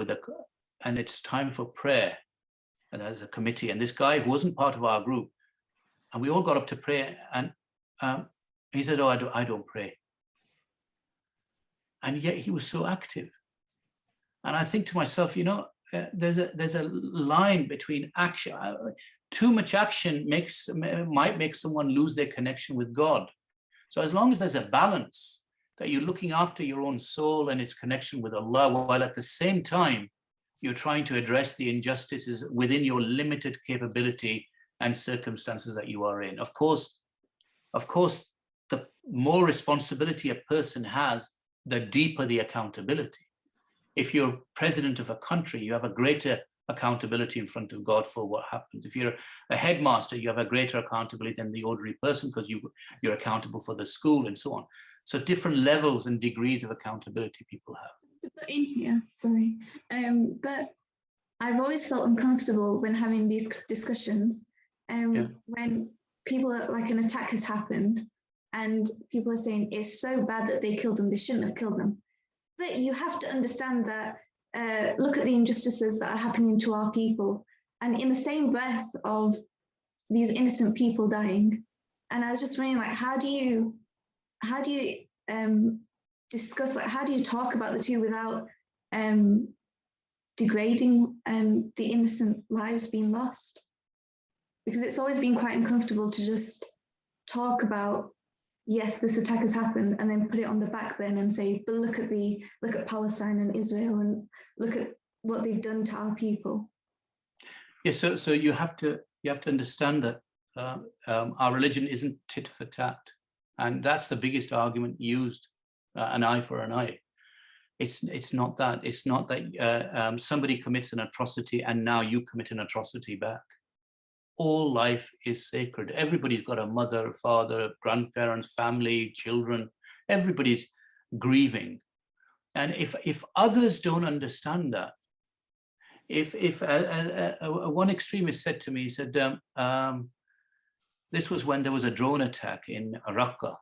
Speaker 2: and it's time for prayer, and there's a committee, and this guy who wasn't part of our group, and we all got up to pray, and he said, "Oh, I don't pray." And yet he was so active. And I think to myself, there's a line between action. Too much action might make someone lose their connection with God. So as long as there's a balance, that you're looking after your own soul and its connection with Allah, while at the same time you're trying to address the injustices within your limited capability and circumstances that you are in. Of course, the more responsibility a person has, the deeper the accountability. If you're president of a country, you have a greater accountability in front of God for what happens. If you're a headmaster, you have a greater accountability than the ordinary person, because you're accountable for the school and so on. So different levels and degrees of accountability people have.
Speaker 1: Just to put in here, sorry, but I've always felt uncomfortable when having these discussions, when people like an attack has happened and people are saying it's so bad that they killed them, they shouldn't have killed them. But you have to understand that, look at the injustices that are happening to our people, and in the same breath of these innocent people dying. And I was just wondering, like, how do you discuss, like, how do you talk about the two without degrading the innocent lives being lost? Because it's always been quite uncomfortable to just talk about, yes, this attack has happened, and then put it on the back burner and say, but look at Palestine and Israel, and look at what they've done to our people.
Speaker 2: Yes, so you have to understand that our religion isn't tit for tat, and that's the biggest argument used, an eye for an eye. It's not that. It's not that somebody commits an atrocity and now you commit an atrocity back. All life is sacred. Everybody's got a mother, father, grandparents, family, children. Everybody's grieving. And if others don't understand that, if one extremist said to me, he said, this was when there was a drone attack in Raqqa,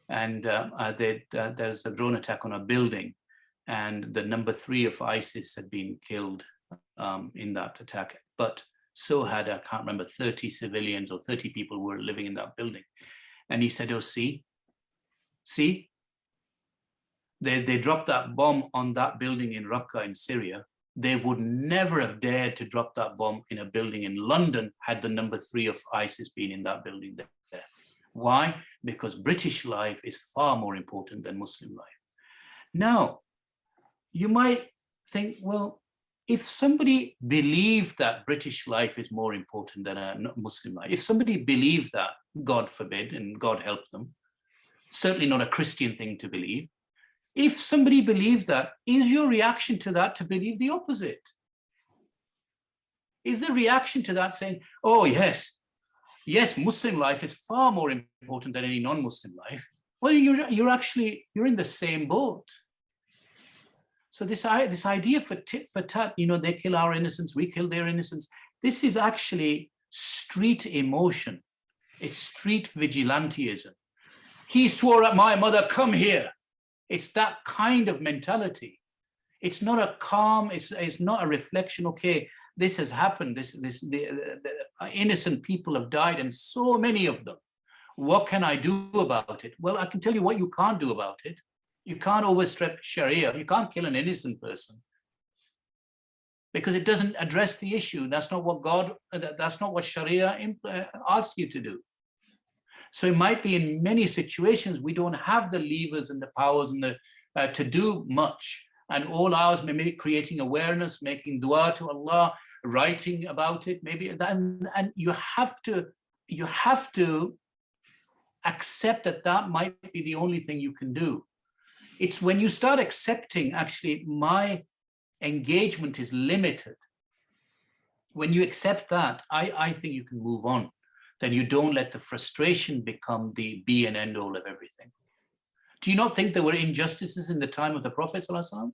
Speaker 2: and there's a drone attack on a building, and the number 3 of ISIS had been killed in that attack, but so had, I can't remember, 30 civilians or 30 people who were living in that building. And he said, oh, see, they dropped that bomb on that building in Raqqa in Syria. They would never have dared to drop that bomb in a building in London had the number 3 of ISIS been in that building there. Why? Because British life is far more important than Muslim life. Now, you might think, well, if somebody believed that British life is more important than a Muslim life, if somebody believed that, God forbid, and God help them, certainly not a Christian thing to believe. If somebody believed that, is your reaction to that to believe the opposite? Is the reaction to that saying, oh, yes, Muslim life is far more important than any non-Muslim life? Well, you're in the same boat. So this idea for tit for tat, they kill our innocents, we kill their innocents. This is actually street emotion. It's street vigilantism. He swore at my mother, come here. It's that kind of mentality. It's not a calm, it's not a reflection, okay, this has happened, the innocent people have died, and so many of them. What can I do about it? Well, I can tell you what you can't do about it. You can't overstep Sharia. You can't kill an innocent person because it doesn't address the issue. That's not what Sharia asked you to do. So it might be in many situations we don't have the levers and the powers and to do much. And all ours may be creating awareness, making dua to Allah, writing about it, maybe. And you have to accept that might be the only thing you can do. It's when you start accepting, actually, my engagement is limited. When you accept that, I think you can move on. Then you don't let the frustration become the be and end all of everything. Do you not think there were injustices in the time of the Prophet ﷺ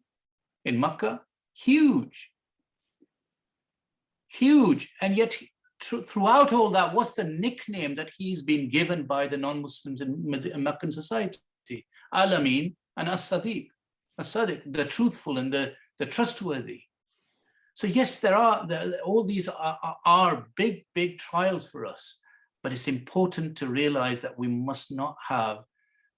Speaker 2: in Makkah? Huge, huge. And yet throughout all that, what's the nickname that he's been given by the non-Muslims in Meccan society? Al-Amin and As-Sadiq, the truthful and the trustworthy. So yes, there are, all these are big, big trials for us, but it's important to realize that we must not have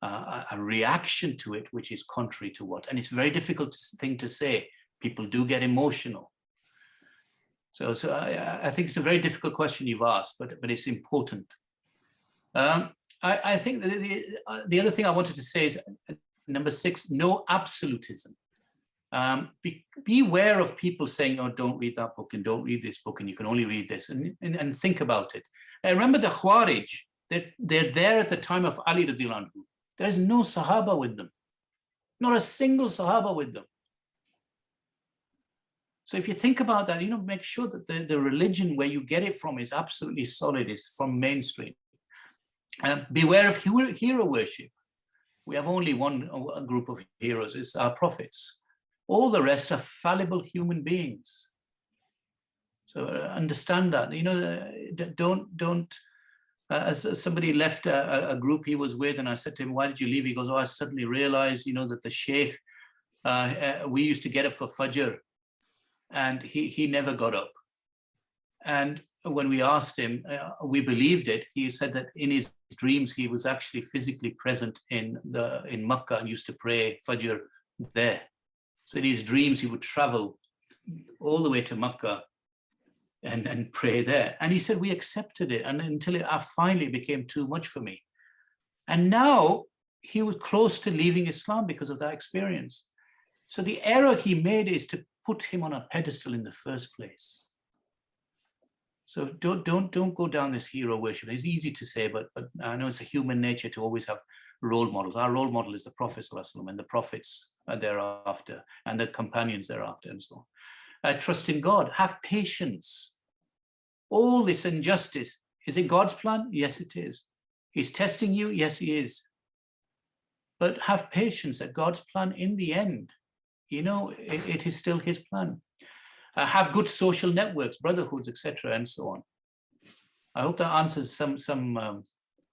Speaker 2: a reaction to it, which is contrary to what, and it's a very difficult thing to say. People do get emotional. So I think it's a very difficult question you've asked, but it's important. I think that the other thing I wanted to say is number 6, no absolutism. Beware of people saying, oh, don't read that book and don't read this book and you can only read this, and think about it. Remember the Khawarij, they're there at the time of Ali radiallahu anhu. There's no Sahaba with them, not a single Sahaba with them. So if you think about that, make sure that the religion where you get it from is absolutely solid, is from mainstream. Beware of hero worship. We have only one group of heroes, it's our prophets. All the rest are fallible human beings. So understand that. Don't. As somebody left a group he was with, and I said to him, "Why did you leave?" He goes, "Oh, I suddenly realized, that the sheikh, we used to get up for Fajr, and he never got up. And when we asked him, we believed it. He said that in his dreams he was actually physically present in Makkah and used to pray Fajr there. So in his dreams he would travel all the way to Makkah and pray there. And he said we accepted it, and until it finally became too much for me. And now he was close to leaving Islam because of that experience. So the error he made is to put him on a pedestal in the first place. So don't go down this hero worship. It's easy to say, but I know it's a human nature to always have role models. Our role model is the Prophet ﷺ and the prophets thereafter, and the companions thereafter, and so on. Trust in God. Have patience. All this injustice, is it God's plan? Yes, it is. He's testing you? Yes, he is. But have patience that God's plan in the end, it is still his plan. Have good social networks, brotherhoods, etc., and so on. I hope that answers some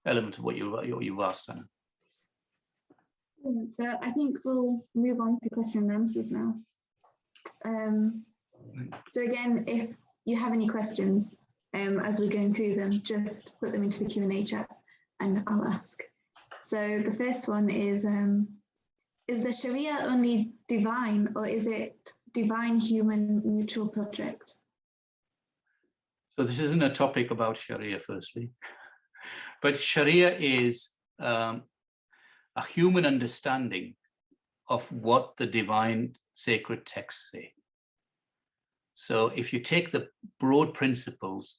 Speaker 2: element of what you've asked, Anna.
Speaker 1: So I think we'll move on to question and answers now. So again, if you have any questions as we're going through them, just put them into the Q&A chat and I'll ask. So the first one is the Sharia only divine, or is it divine human mutual project?
Speaker 2: So this isn't a topic about Sharia, firstly, but Sharia is a human understanding of what the divine sacred texts say. So if you take the broad principles,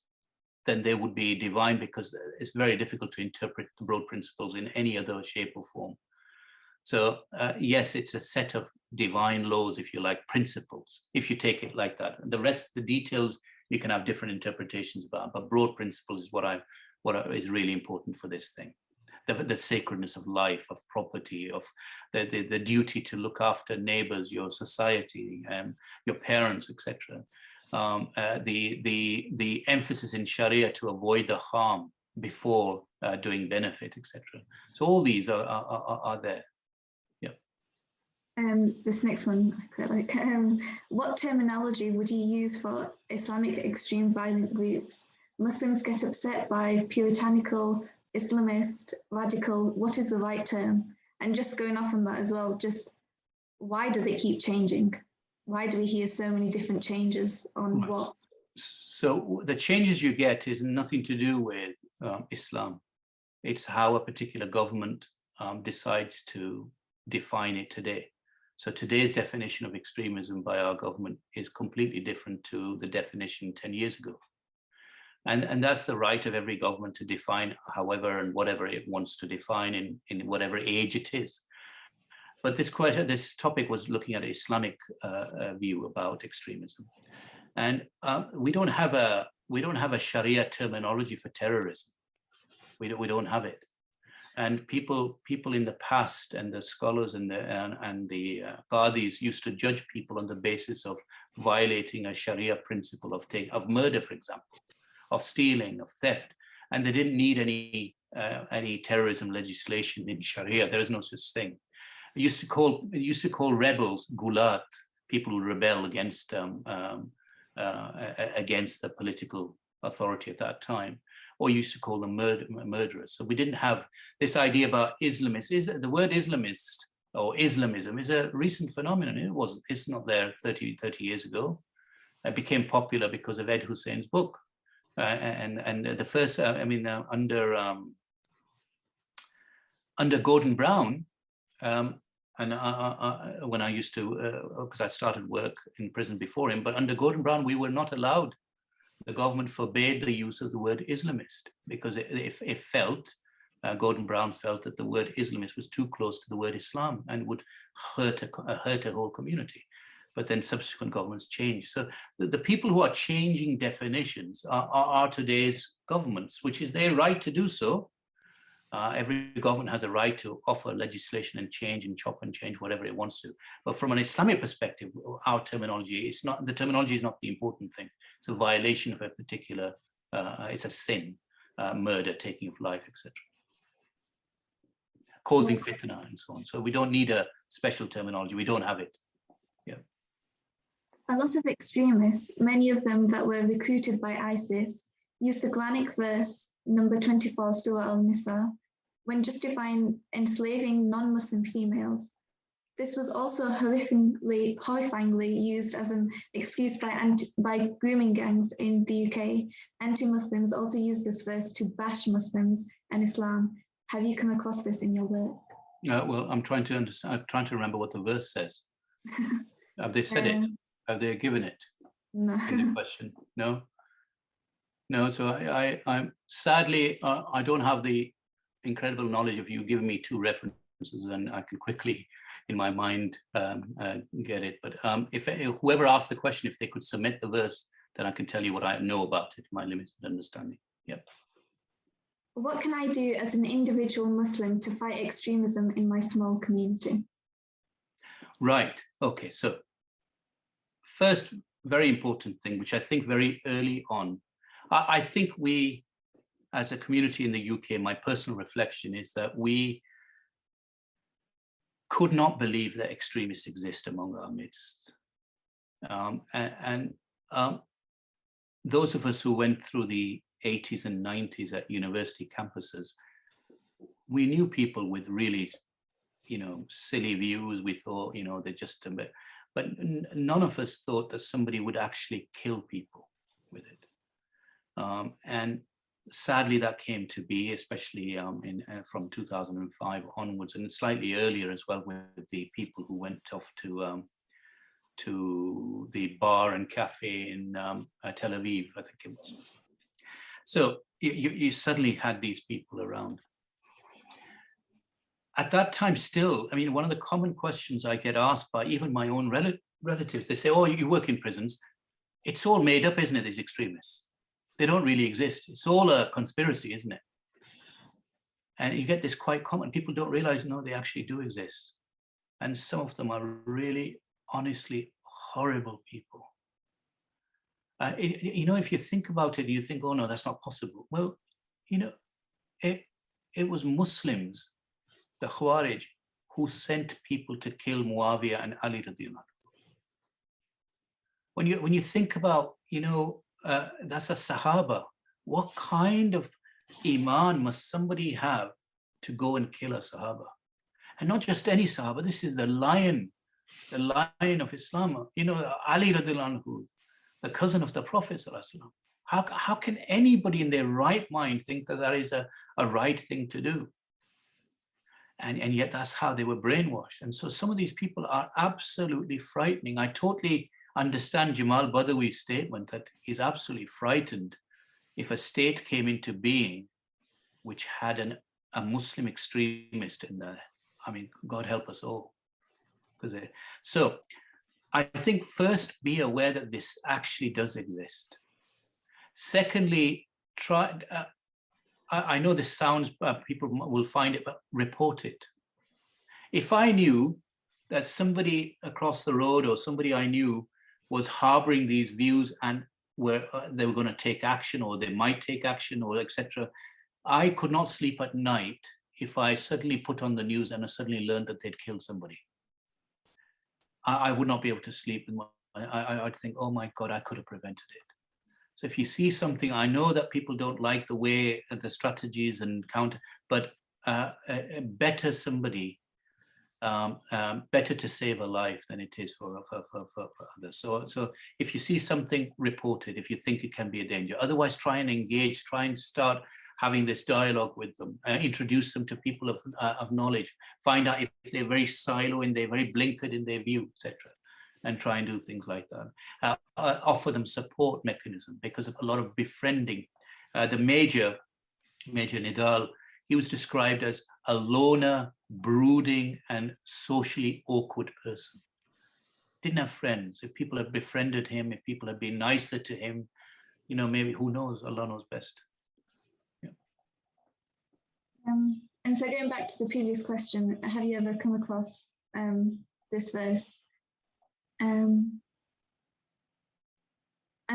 Speaker 2: then they would be divine, because it's very difficult to interpret the broad principles in any other shape or form. So yes, it's a set of divine laws, if you like, principles, if you take it like that. The rest, the details, you can have different interpretations about, but broad principles is what is really important for this thing. The sacredness of life, of property, of the duty to look after neighbors, your society, your parents, etc. The emphasis in Sharia to avoid the harm before doing benefit, etc. So all these are there.
Speaker 1: This next one I quite like. What terminology would you use for Islamic extreme violent groups? Muslims get upset by puritanical, Islamist, radical. What is the right term? And just going off on that as well, just why does it keep changing? Why do we hear so many different changes on what?
Speaker 2: So the changes you get is nothing to do with Islam. It's how a particular government decides to define it today. So today's definition of extremism by our government is completely different to the definition 10 years ago. And that's the right of every government to define however and whatever it wants to define in whatever age it is. But this topic was looking at an Islamic view about extremism. And we don't have a Sharia terminology for terrorism. We don't have it. And people in the past, and the scholars and the qadis used to judge people on the basis of violating a Sharia principle of murder, for example, of stealing, of theft, and they didn't need any terrorism legislation in Sharia. There is no such thing. It used to call rebels gulat, people who rebel against the political authority at that time, or used to call them murderers. So we didn't have this idea about Islamists. The word Islamist or Islamism is a recent phenomenon. It's not there 30 years ago. It became popular because of Ed Hussein's book. And the first, under Gordon Brown, when I used to, because I started work in prison before him, but under Gordon Brown, we were not allowed. The government forbade the use of the word Islamist because it felt, Gordon Brown felt that the word Islamist was too close to the word Islam and would hurt a whole community. But then subsequent governments changed. So the people who are changing definitions are today's governments, which is their right to do so. Every government has a right to offer legislation and change and chop and change whatever it wants to. But from an Islamic perspective, our terminology is not, the terminology is not the important thing. It's a violation of a particular, it's a sin, murder, taking of life, etc. Causing fitna and so on. So we don't need a special terminology. We don't have it. Yeah.
Speaker 1: A lot of extremists, many of them that were recruited by ISIS, use the Quranic verse number 24, Surah Al-Nisa, when justifying enslaving non-Muslim females. This was also horrifyingly used as an excuse by grooming gangs in the UK. Anti-Muslims also use this verse to bash Muslims and Islam. Have you come across this in your work?
Speaker 2: Well, I'm trying to understand. I'm trying to remember what the verse says. Have they said it? Have they given it?
Speaker 1: No.
Speaker 2: In the question? No. No. So I'm sadly I don't have the incredible knowledge of you giving me two references, and I can quickly, in my mind, get it. But if whoever asked the question, if they could submit the verse, then I can tell you what I know about it, my limited understanding. Yep.
Speaker 1: What can I do as an individual Muslim to fight extremism in my small community?
Speaker 2: Right. Okay. So first, very important thing, which I think very early on, I think we, as a community in the UK, my personal reflection is that we could not believe that extremists exist among our midst. Those of us who went through the 80s and 90s at university campuses, we knew people with really, silly views. We thought, they're just a bit, but none of us thought that somebody would actually kill people with it. And sadly, that came to be, especially from 2005 onwards, and slightly earlier as well, with the people who went off to the bar and cafe in Tel Aviv, I think it was. So you suddenly had these people around. At that time still, one of the common questions I get asked by even my own relatives, they say, oh, you work in prisons. It's all made up, isn't it, these extremists? They don't really exist. It's all a conspiracy, isn't it? And you get this quite common. People don't realize, no, they actually do exist. And some of them are really, honestly, horrible people. If you think about it, you think, oh, no, that's not possible. Well, it was Muslims, the Khawarij, who sent people to kill Muawiyah and Ali radiallahu anhu. When you think about, that's a Sahaba. What kind of Iman must somebody have to go and kill a Sahaba? And not just any Sahaba, this is the lion of Islam. Ali radiallahu anhu, the cousin of the Prophet. How can anybody in their right mind think that that is a right thing to do? And yet that's how they were brainwashed. And so some of these people are absolutely frightening. I totally understand Jamal Badawi's statement that he's absolutely frightened if a state came into being which had a Muslim extremist in there. God help us all. So I think first, be aware that this actually does exist. Secondly, I know this sounds, people will find it, but report it. If I knew that somebody across the road or somebody I knew was harboring these views and they were going to take action, or they might take action, or etc., I could not sleep at night if I suddenly put on the news and I suddenly learned that they'd killed somebody. I would not be able to sleep. I'd think, oh my God, I could have prevented it. So if you see something, I know that people don't like the way the strategies and counter, but better somebody, better to save a life than it is for others. So if you see something, report it if you think it can be a danger. Otherwise, try and engage, try and start having this dialogue with them, introduce them to people of knowledge, find out if they're very silo and they're very blinkered in their view, etc., and try and do things like that. Offer them support mechanism, because of a lot of befriending. The Major Nidal, he was described as a loner, brooding, and socially awkward person. Didn't have friends. If people had befriended him, if people had been nicer to him, maybe, who knows, Allah knows best. Yeah.
Speaker 1: And so going back to the previous question, have you ever come across this verse? And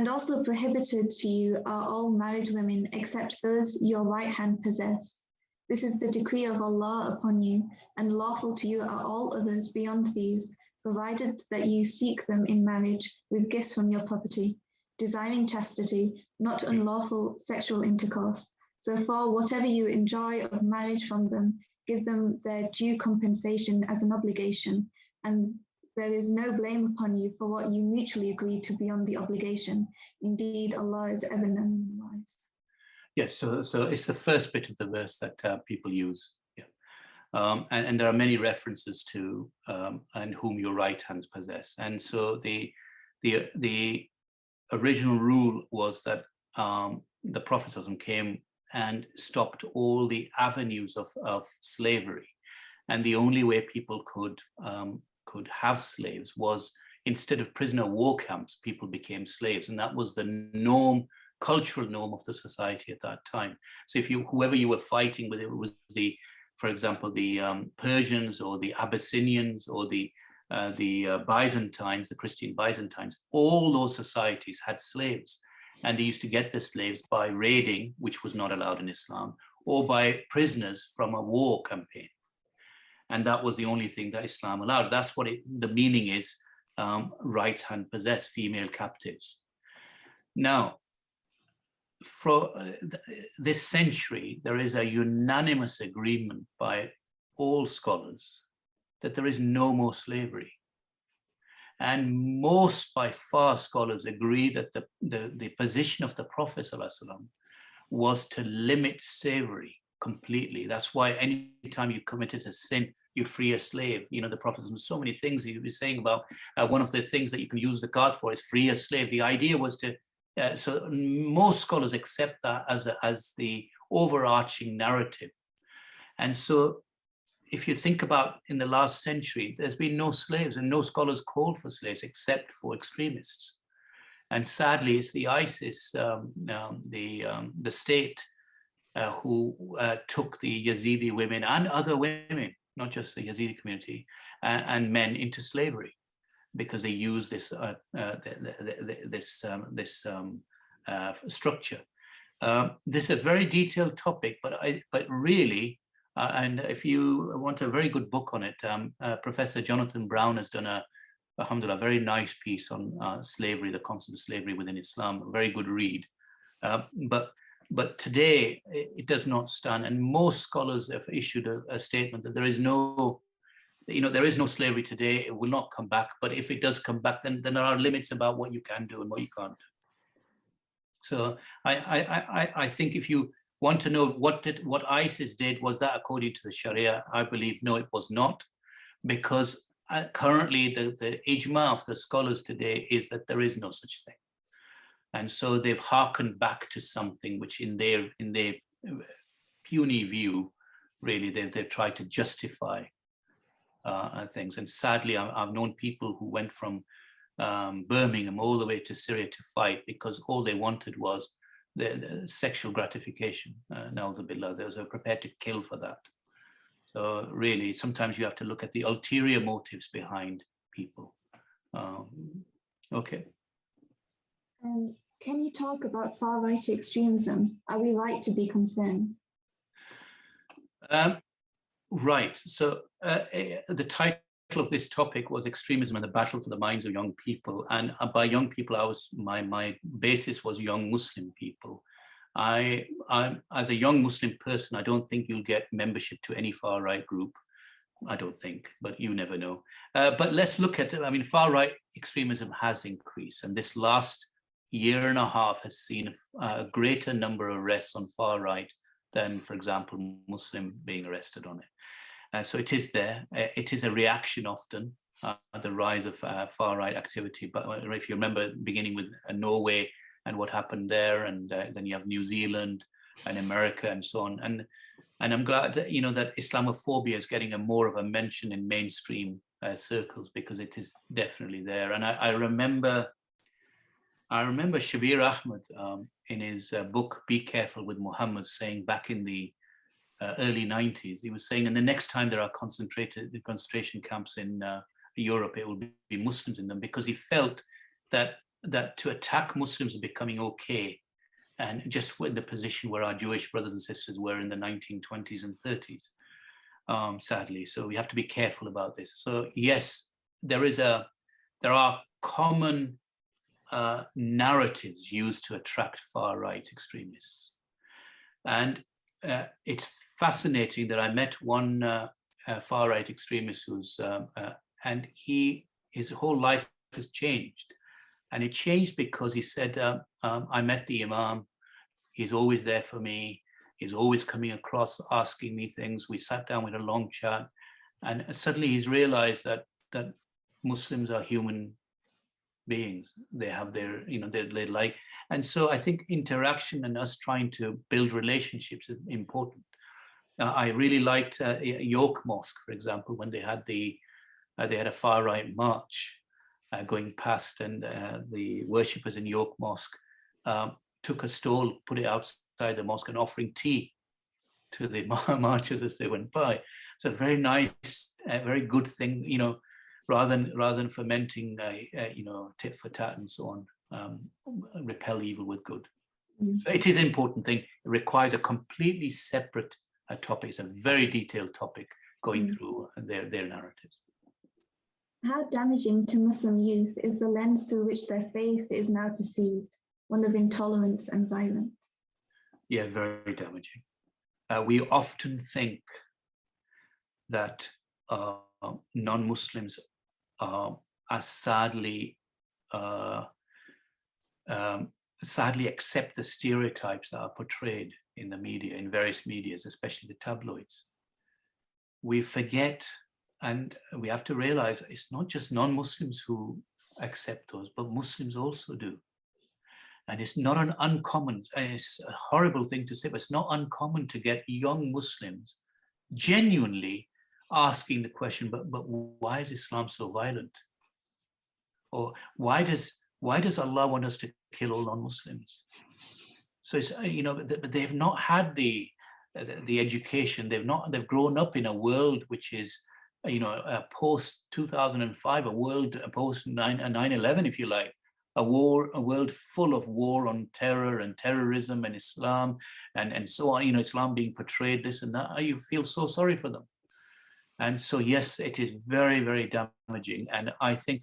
Speaker 1: also prohibited to you are all married women except those your right hand possess. This is the decree of Allah upon you, and lawful to you are all others beyond these, provided that you seek them in marriage with gifts from your property, desiring chastity, not unlawful sexual intercourse. So for whatever you enjoy of marriage from them, give them their due compensation as an obligation, and there is no blame upon you for what you mutually agreed to beyond the obligation. Indeed, Allah is ever knowing and wise.
Speaker 2: Yes, so it's the first bit of the verse that people use. Yeah. And there are many references to and whom your right hands possess. And so the original rule was that the Prophet came and stopped all the avenues of slavery. And the only way people could have slaves was, instead of prisoner war camps, people became slaves. And that was the norm, cultural norm of the society at that time. So if whoever you were fighting with, it was for example, the Persians or the Abyssinians or the Byzantines, the Christian Byzantines, all those societies had slaves. And they used to get the slaves by raiding, which was not allowed in Islam, or by prisoners from a war campaign. And that was the only thing that Islam allowed. That's what the meaning is, right hand possess, female captives. Now, for this century, there is a unanimous agreement by all scholars that there is no more slavery. And most, by far, scholars agree that the position of the Prophet ﷺ was to limit slavery completely. That's why any time you committed a sin, you'd free a slave. The Prophet, so many things he was saying about, one of the things that you can use the card for is free a slave. The idea was to, so most scholars accept that as the overarching narrative. And so if you think about in the last century, there's been no slaves, and no scholars called for slaves except for extremists. And sadly, it's the ISIS, the state, who took the Yazidi women and other women, not just the Yazidi community, and men into slavery, because they use this structure. This is a very detailed topic, but really, and if you want a very good book on it, Professor Jonathan Brown has done alhamdulillah, very nice piece on slavery, the concept of slavery within Islam. A very good read. But today it does not stand, and most scholars have issued a statement that there is no, there is no slavery today. It will not come back. But if it does come back, then there are limits about what you can do and what you can't do. So I think if you want to know what ISIS did, was that according to the Sharia? I believe no, it was not, because currently the ijma of the scholars today is that there is no such thing. And so they've hearkened back to something which in their puny view, really, they've tried to justify things. And sadly, I've known people who went from Birmingham all the way to Syria to fight because all they wanted was the sexual gratification. Na'udhu they were prepared to kill for that. So really, sometimes you have to look at the ulterior motives behind people. Okay.
Speaker 1: Can you talk about far-right extremism? Are we right to be concerned?
Speaker 2: Right. So the title of this topic was Extremism and the Battle for the Minds of Young People. And by young people, my basis was young Muslim people. As a young Muslim person, I don't think you'll get membership to any far-right group. I don't think, but you never know. But let's look at, far-right extremism has increased. And this last year and a half has seen a greater number of arrests on far-right than, for example, Muslim being arrested on it. So it is there. It is a reaction often, the rise of far-right activity. But if you remember, beginning with Norway and what happened there, and then you have New Zealand and America and so on. And I'm glad, that Islamophobia is getting more of a mention in mainstream circles, because it is definitely there. And I remember Shabir Ahmed in his book, Be Careful with Muhammad, saying back in the early 90s, he was saying, and the next time there are concentration camps in Europe, it will be Muslims in them, because he felt that to attack Muslims is becoming okay, and just in the position where our Jewish brothers and sisters were in the 1920s and 30s, sadly. So we have to be careful about this. So yes, there are common narratives used to attract far-right extremists. And it's fascinating that I met one far-right extremist and his whole life has changed. And it changed because he said, I met the Imam, he's always there for me, he's always coming across asking me things. We sat down with a long chat, and suddenly he's realized that Muslims are human beings. They have their life. And so I think interaction and us trying to build relationships is important. I really liked York Mosque, for example, when they had a far-right march going past, and the worshippers in York Mosque took a stall, put it outside the mosque, and offering tea to the marchers as they went by. So a very nice, very good thing, rather than fomenting, tit for tat and so on, repel evil with good. So it is an important thing. It requires a completely separate topic. It's a very detailed topic going through their narratives.
Speaker 1: How damaging to Muslim youth is the lens through which their faith is now perceived, one of intolerance and violence?
Speaker 2: Yeah, very damaging. We often think that non-Muslims are sadly accept the stereotypes that are portrayed in the media, in various medias, especially the tabloids. We forget, and we have to realize, it's not just non-Muslims who accept those, but Muslims also do. And it's not an uncommon, it's a horrible thing to say, but it's not uncommon to get young Muslims genuinely asking the question, but why is Islam so violent? Or why does Allah want us to kill all non-Muslims? So it's, but they've not had the education. They've grown up in a world which is, post 2005, a world post 9/11, if you like, a world full of war on terror and terrorism and Islam and so on. Islam being portrayed this and that. You feel so sorry for them. And so yes, it is very, very damaging. And I think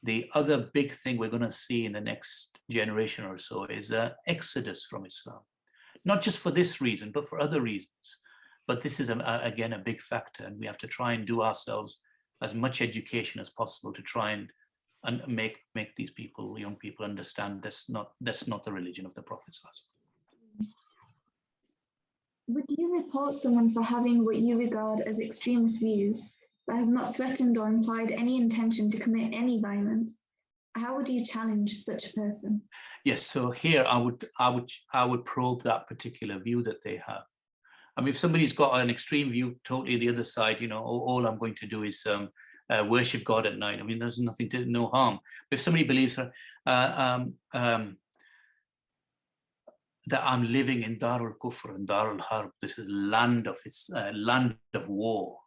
Speaker 2: the other big thing we're going to see in the next generation or so is an exodus from Islam, not just for this reason, but for other reasons. But this is, again, a big factor, and we have to try and do ourselves as much education as possible to try and make these people, young people, understand that's not the religion of the Prophet.
Speaker 1: Would you report someone for having what you regard as extremist views that has not threatened or implied any intention to commit any violence? How would you challenge such a person?
Speaker 2: Yes, so here I would probe that particular view that they have. I mean, if somebody's got an extreme view, totally the other side, all I'm going to do is worship God at night. I mean, there's no harm. But if somebody believes that I'm living in Darul Kufr and Darul Harb. This is land of war.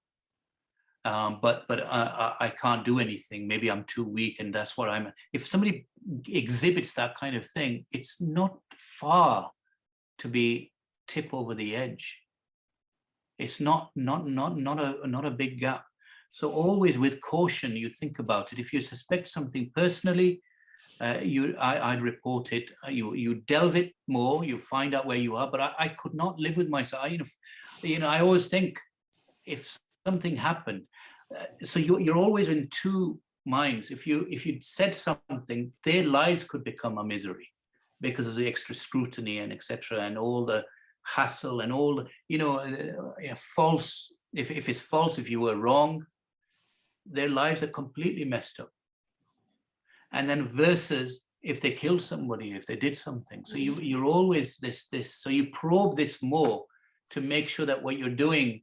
Speaker 2: But I can't do anything. Maybe I'm too weak, and that's what I'm. If somebody exhibits that kind of thing, it's not far to be tip over the edge. It's not a big gap. So always with caution, you think about it. If you suspect something personally, I'd report it. You delve it more. You find out where you are. But I could not live with myself. I always think if something happened. So you're always in two minds. If you said something, their lives could become a misery because of the extra scrutiny and etc. and all the hassle and all false. If it's false, if you were wrong, their lives are completely messed up. And then versus if they killed somebody, if they did something. So you're always this. So you probe this more to make sure that what you're doing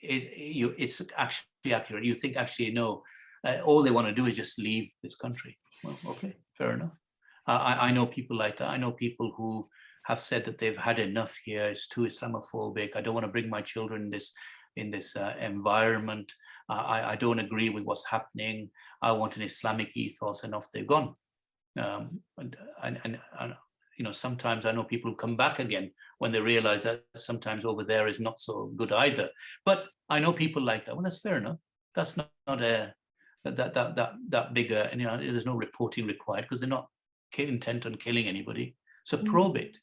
Speaker 2: it's actually accurate. You think actually no, all they want to do is just leave this country. Well, okay, fair enough. I know people like that. I know people who have said that they've had enough here. It's too Islamophobic. I don't want to bring my children in this environment. I don't agree with what's happening. I want an Islamic ethos, and off they've gone. Sometimes I know people who come back again when they realize that sometimes over there is not so good either. But I know people like that. Well, that's fair enough. That's not that bigger, and there's no reporting required because they're not intent on killing anybody. So probe it.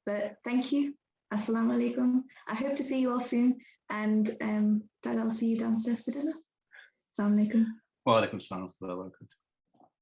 Speaker 1: But thank you. Assalamu alaikum. I hope to see you all soon, and Dad, I'll see you downstairs for dinner. Assalamu alaikum.
Speaker 2: Wa alaikum assalam.